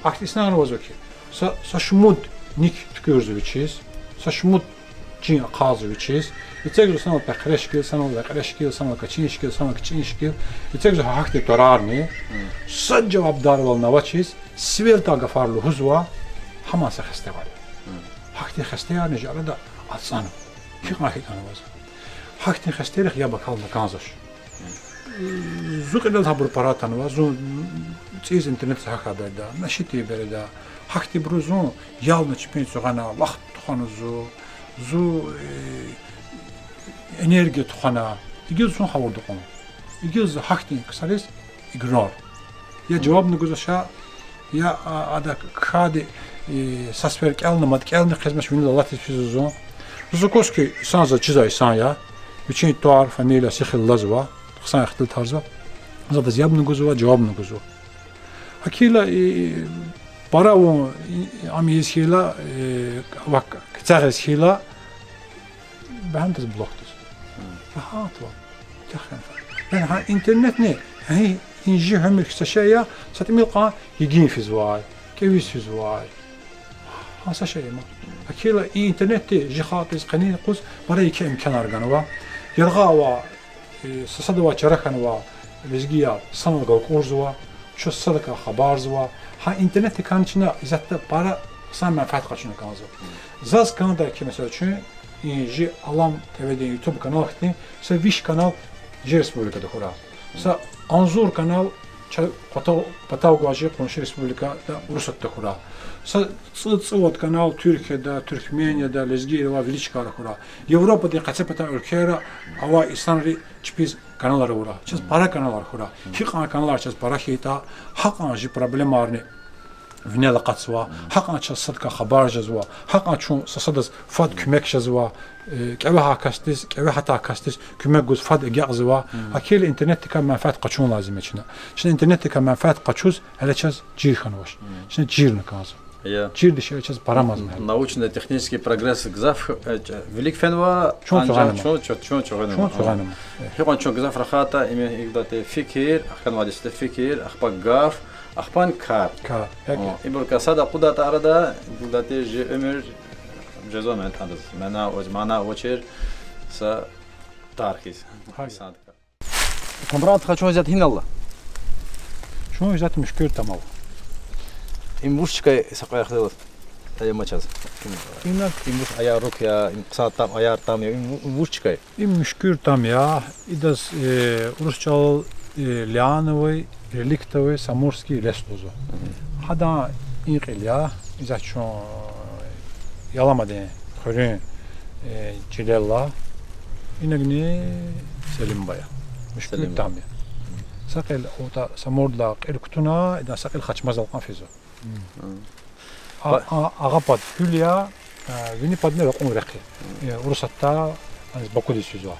Aktisnar avazı ki sa şumud nik tükürüzüçiz. Sa şumud Çin kazıvıçiz. İçecek sana bekreşkil, sana bekreşkil, sana kaçinşkil, sana kaçinşkil. İçecek hakti torarni. Sa cevaplar var navaçiz. Svelta gafarlı huzva hamasa xeste var. Hakti xeste yani jara da atsanı. Ki hakikaten var. Hakti xeste ya bakalım kanzaş. Zukidal tabur paratan var. Zo çiz internet haberda. Naşiti berda. Hakti bruzun yalnız çipin soğana vaxt tuhanuzu. Zo enerji tuhana. İgiz son havurdu konu. İgiz hakti kısalis ignor. Ya cevap nuguzuşa ya ada kadi sasper kelnamad kelni xizmeş vinil Allah tefizuzun. Zukoski sanza çizay sanya. Bütün tuar familya sixil lazva. Xsan ixtil tarzva. Zada ziyab nuguzwa cevap nuguzwa. Hakila para o amiyeskila vak ktsageskila behandes bloktus. Rahat var. Taxan. Ben ha internet ne? Hey inji hamil kstashaya satmilqa yigin fi zwai. Kevis fi zwai. Hasa şey ma. Hakila internette jihatiz qani qus para iki imkan arganwa. Yargawa sasadwa charakanwa lezgiya sanalga kurzwa. Şu sadaka habarzwa. Ha internette kançına zaten para san menfaat kaçını kanzo. Zaz kanada ki mesela çünkü inji alam TV'de YouTube kanal xti, sa viş kanal Ji Respublikada xura. Sa Anzur kanal Patav Gajı Konşu Respublikada Rusat'ta xura. Sa Sıvot kanal Türkiye'de, Türkmeniya'da, Lezgi'de ve Veliçka'da xura. Avrupa'da kaçapata ülkelere hava İslam'ı çipiz kanalları xura. Çiz para kanallar xura. Hiqan kanallar çiz para xita, haqqan ji problem arni. Vnela qatswa, haqqan çiz sadqa xabar jazwa, haqqan çun sasadas fad kümek jazwa. Keve hakastis, keve hata kastis, kümek göz fad egazwa. Hakil internet ka menfaat qaçun lazım içine. Şimdi internet ka menfaat qaçuz, hele çiz cir xanwaş. Şimdi cir ne kanzo. Cir dişe çiz paramaz mı? Научно-технический прогресс гзаф велик фенва чон. Хиған чон гзаф рахата име игдате фикир, ахкан вадисте фикир, ахпак гав, ахпан кар. İbur kasada kudat arada igdate je ömür jezo men tanız. Mena ozmana oçer sa tarxiz. Sadka. Kamrat хочу взять хиналла. Şu zaten müşkül tamam. Имушка сакаяхдылы. Таямачаз. İmler Имуш ая рук я имсат там аяр там я имушка. müşkül tam ya. İdas Rusçal Lianovoy, Reliktavoy, Samurski Lestozo. Hada İqilya, İzaçon Yalamadı, Xörün Cilella. İnegni Selim Baya. Müşkül tam ya. Sakil ota Samurdla Qilkutuna, İda sakil Xaçmaz alqan fizo. Ağapad Hülya, Vini padne ve Qumraqi. Rusat'ta Bakudi sözü var.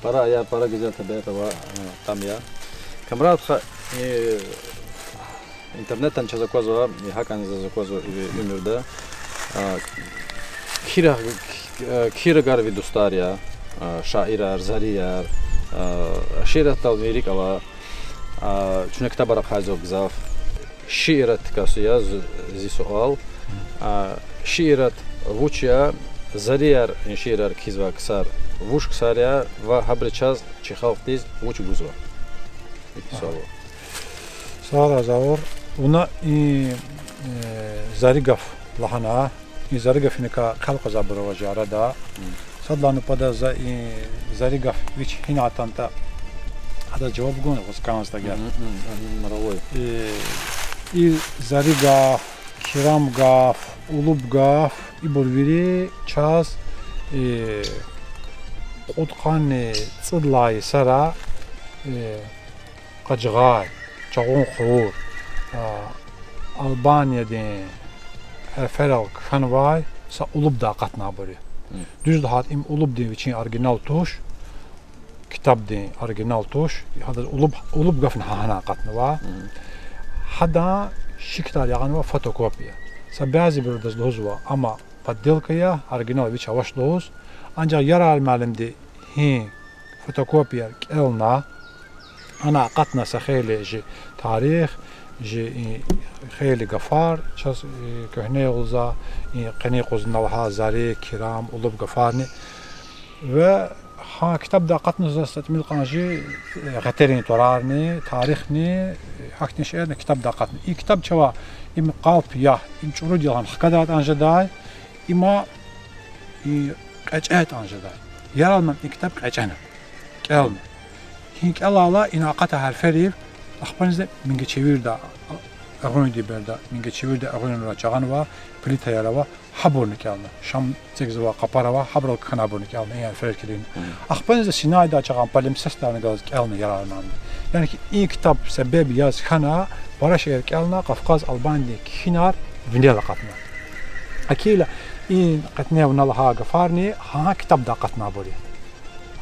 Para ya para güzel tabii tam ya. Kamrat internetten çazakozo, hakan çazakozo ömürde. Kira garvi dostlar ya, şairar, zariyar, şiirat talmirik ama çünkü kitaplara kazı güzel. Şiirat kasıya zi sual. Şiirat vuçya, zariyar şiirar kizva kısar. Vuş kısarya ve habrçaz çiğaltiz vuç guzva. İktisalo. Sağ zavur. Ona zarigaf lahana. Zarigaf nika kalqa zabura vajara da. Sadlanu pada zarigaf viç hinatanta. Hada cevap gonu Wisconsin'da gel. Zarigaf, kiramgaf, ulubgaf, ibolviri çaz Qutqani Tsidlay Sara Qajgay Çağun Qur Albaniya'da Feral Khanvay sa ulubda qatna bari. Düz da hat im ulubda için orijinal tuş kitabda orijinal tuş hada ulub gafn hana qatna va حدا شكتار يعني فوتوكوبيا سبعزي بردز لهزوا أما подделка оригинал вича ваш лоус анжа ярал معلمدي هي فوتوكوبيا كلنا أنا قطنا سخيلي جي تاريخ جي خيلي قفار شاس كهني غزا قني قزنا لها زاري كرام ولب قفارني و ها كتاب دا قطنا زستميل قناجي غترين تورارني تاريخني حكتني شيء كتاب دا قطنا إي كتاب شوا إم قالب يا إم شرود يلهم حكادات أنجا داي إما قجعت أنجا داي يرى من كتاب قجعنا كلمة هيك الله إن قطع الفريق أخبرني من كتير دا أغني دي بردا من كتير دا أغني راجعنا و بليتها يروا حبورني كلمة شام تجزوا قباروا حبر الكنا حبورني كلمة هي الفريق كلين أخبرني سيناء دا جعان بالم سستان جالس كلمة يرى من يعني إن كتاب سبب ياز خنا برش كلمة قفقاز ألباني كينار فينديلا قطنا أكيد إن قطنا ونالها قفارني ها كتاب دا قطنا بوري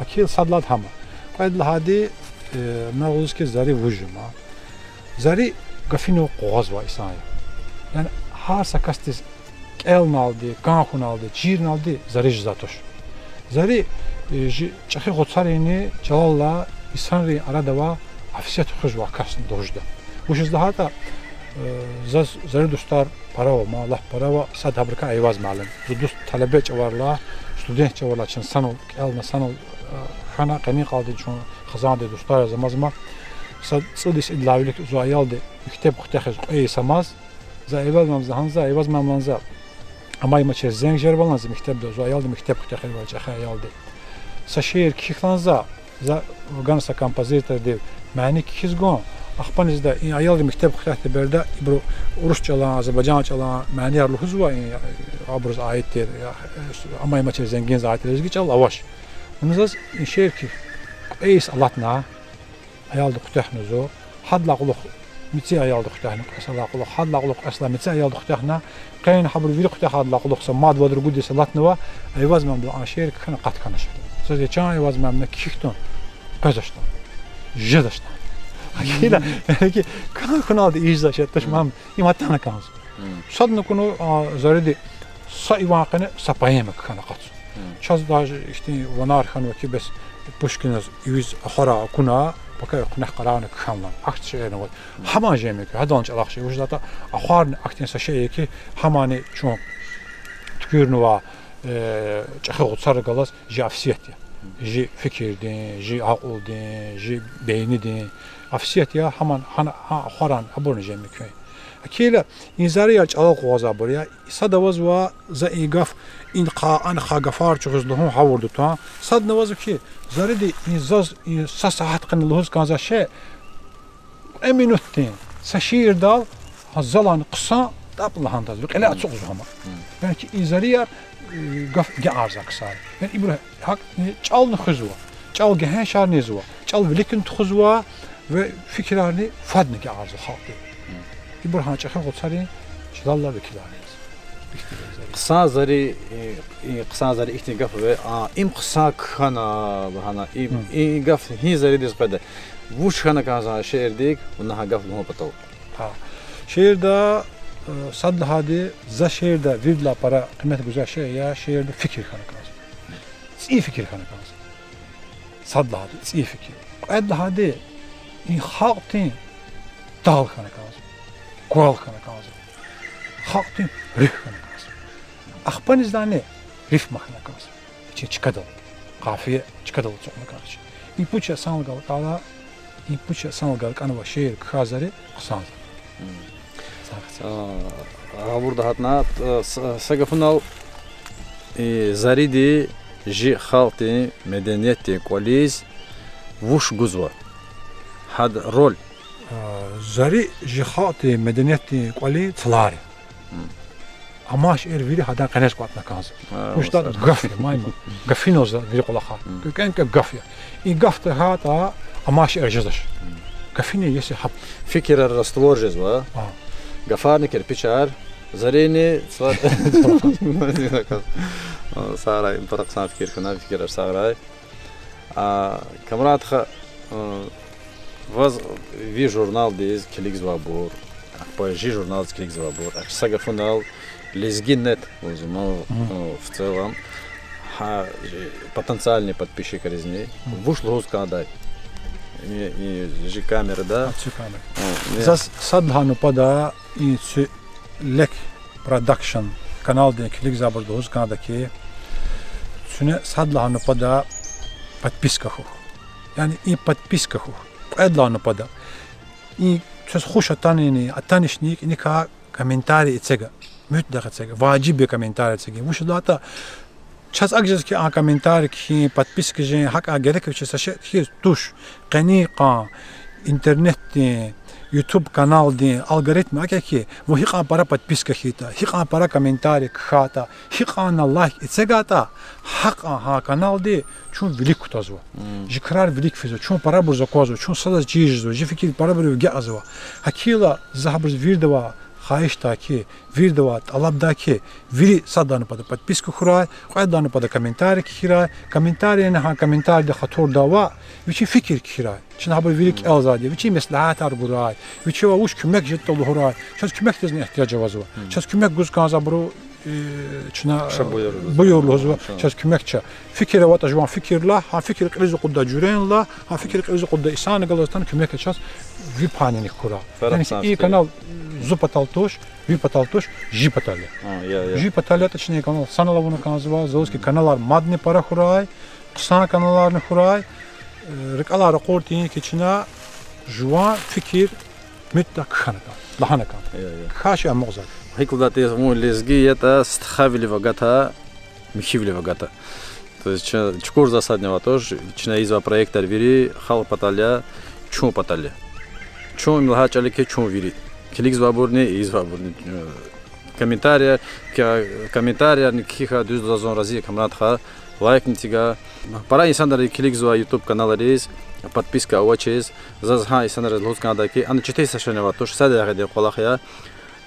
أكيد صدلات هما قاعد لهادي نقولش كزاري وجمة زاري قفينو قواز وإسانيا يعني هارسا كاستيز كيل نالدي كانخو نالدي جير نالدي زاري جزاتوش زاري چخي غوتساريني جلالا إسانري أرادوا عفسيات خجوا كاستن دوجدا وش ازدهاتا زاري دوستار parawa ma Allah parawa sad habrika ayvaz معلم دوست طلبه چوارلا student چوارلا چن سنو كيل سنو خنا قني قاضي چون خزان دي دوستار زمازما صديش ادلاويلك زويال دي كتاب ختخز اي سماز زايواز ممزهان زايواز مملانزا اما يمچ زنگ جربال لازم كتاب دو زويال دي كتاب ختخز واجه خيال دي سشير كيخلانزا za gansa kompozitör deb mani kizgon axpaniz da in ayal mektep xaxta berda ibro rusçalan azerbaycançalan mani yarlı huzva abruz ayettir ama maçı zengin zaten ki çal avaş bunuz şehir ki eys Allah'na ayaldı xaxnazo hadla quluq mitsi ayaldı xaxna asla quluq hadla quluq asla mitsi ayaldı xaxna qayn habr vir xax hadla quluq samad vadur gudi salatna va ayvaz mamdu ashir kana qat kana Sadece çan ayvaz mamna kişikton kazaştan jadaştan Akila ki kanalda izlaşet taşmam imatana kanız. Sadna konu zaridi sayvaqını sapayem kana qat. Çaz da işte vanar xan ki bes Pushkinaz yüz xara kuna bakay qnah qarana kanlan. Akt şeyine var. Hama jemek hadanç alaxşı vücdata axar aktinsa şey ki hamani çok tükürnüva çaxı sargalas jafsiyet ji fikirdin, ji aqldin, ji beynidin. Afsiyet ya haman xaran aborne jemek. Akila inzariya çala qoza buraya sadavaz va zaigaf in qaan khagafar çuzluhun havurdu ta sad navaz ki zaridi inzaz sa saat qanluhuz kanza şey eminutin sashir dal hazalan qsa taplan tazbiq ila çok zama yani ki inzariya gaf gaarza qsa yani ibra hak çal khuzwa çal gehen şar nezwa çal velikin khuzwa ve fikirlerini fadne gaarza xalqi İbrahim çakı qotsari çilalla vekilariz. Qısa zari ihtigaf ve im qısa khana bahana im gaf hi zari disqada. Vuş khana kaza şehirdik ona gaf mu patav. Ha. Şehirde sad hadi za şehirde vidla para kıymet güzel şey ya şehirde fikir khana kaza. İyi fikir khana kaza. Sad hadi iyi fikir. Ad hadi in xalqtin dal khana kaza. Kural kana kaldı. Halkın rif kana kaldı. Akbanizda ne? Rif makana kaldı. İçe çıkadı. Kafiye çıkadı çok makana kaldı. İpuça sanılgal kala, ipuça sanılgal kana şehir kazarı kısandı. Burada hatna sagafınal zaridi ji halkı medeniyeti kualiz vuş guzva. Had rol Zari jihati medeniyeti qali tslari. Amash viri hadan qanes qatna kanz. Ushta gafya mayma. Gafinoz viri qolaha. Kanka gafya. I gafta hata amash jazash. Gafini yesi hab. Fikir raствор jazwa. Gafarni kirpichar zarini sara imtaraq san fikir kana fikir sara. Камрад ви журнал дез келик звабур позже журналистский забор. Сага фунал лезгинет, возможно, в целом потенциальный подписчик резни. Вышло Канада. И же камера, да? Зас садхану пада и лек продакшн канал де клик забор доз Канада ки цуне садхану пада подписка ху. Yani i подписка ху. Эдлану пада. И söz hoş atanini atanishnik ni ka komentari etsega. Mutlaka etsega. Vacib komentari etsega. Bu şu da Çaz agcaz ki a komentar ki подписка же hak a gerek bir şey ki tuş qaniqa internet YouTube kanal di algoritma ki bu hiqa para подписка hita hiqa para komentari khata hiqa na like etsegata haqa ha kanal di çun velik kutazwa jikrar velik fizo çun para burza kozwa çun sada jizwa jifikil para bir gazwa hakila zahabr virdava Хаиштаки, вирдават, алабдаки, вири садану пада подписку хурай, хайдану пада комментарий хирай, комментарий на комментарий да хатор дава, вичи фикир хирай, чин хабар вирик элзади, вичи маслихат арбурай, вичи ва уш кумек жетто хурай, час кумек тезне ихтияжа вазва, час кумек гузканза бру чина буйорлозва, час кумекча, fikir vat ajwan fikirla, ha fikir krizi qudda jurenla, ha fikir krizi qudda isan galastan kümeke ças vi panini kura. Yani iyi kanal Zupatалtoш, Випаталtoш, Жипаталия. Жипаталия точнее канал. Санала bunu kanal Zolski kanallar madni para huray, kısa kanallarını huray, rikalar kortin keçina juan fikir mütlak kanaka. Lahana kan. Kaşı amozak. Hikulda te mu lezgi это стхавили вагата, михивли вагата. То есть чкур засаднева тоже, чина изва проектор вири, хал паталя, чум паталя. Чум милха чалике чум вири. Клик звабурни и звабурни. Комментария никаких düz zazon razi kamratха лайк нитига. Пара insanlar клик зва YouTube каналарис, подписка очез, зазха insanlar лоз канадаки, ан читей сашенева то сада ягаде қолахя.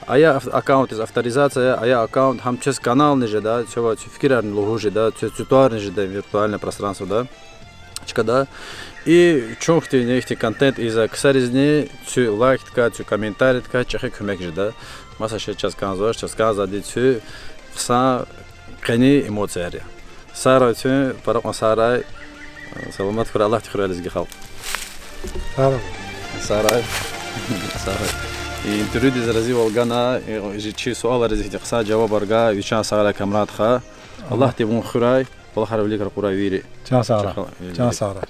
Ая аккаунт из авторизация, ая аккаунт хам чес канал ниже да, чего фикирарн логоже да, цветуар ниже да, виртуальное пространство да. Чкада. И чохти нехти контент из ксаризни, цю лайк така, цю комментарий така, чехи көмек же да. Маса ше час канзош, час канзади цю хса кени эмоцияри. Сара цю паракма сарай. Саламат хур Аллах тихур ализги хал. Сара. Сарай. Сарай. И интервью дизрази волгана, жичи суала разихти хса джаваб арга, вичан сара камрат ха. Аллах ти бун хурай, Аллах харавлик ракура вири. Чан сара. Чан сара.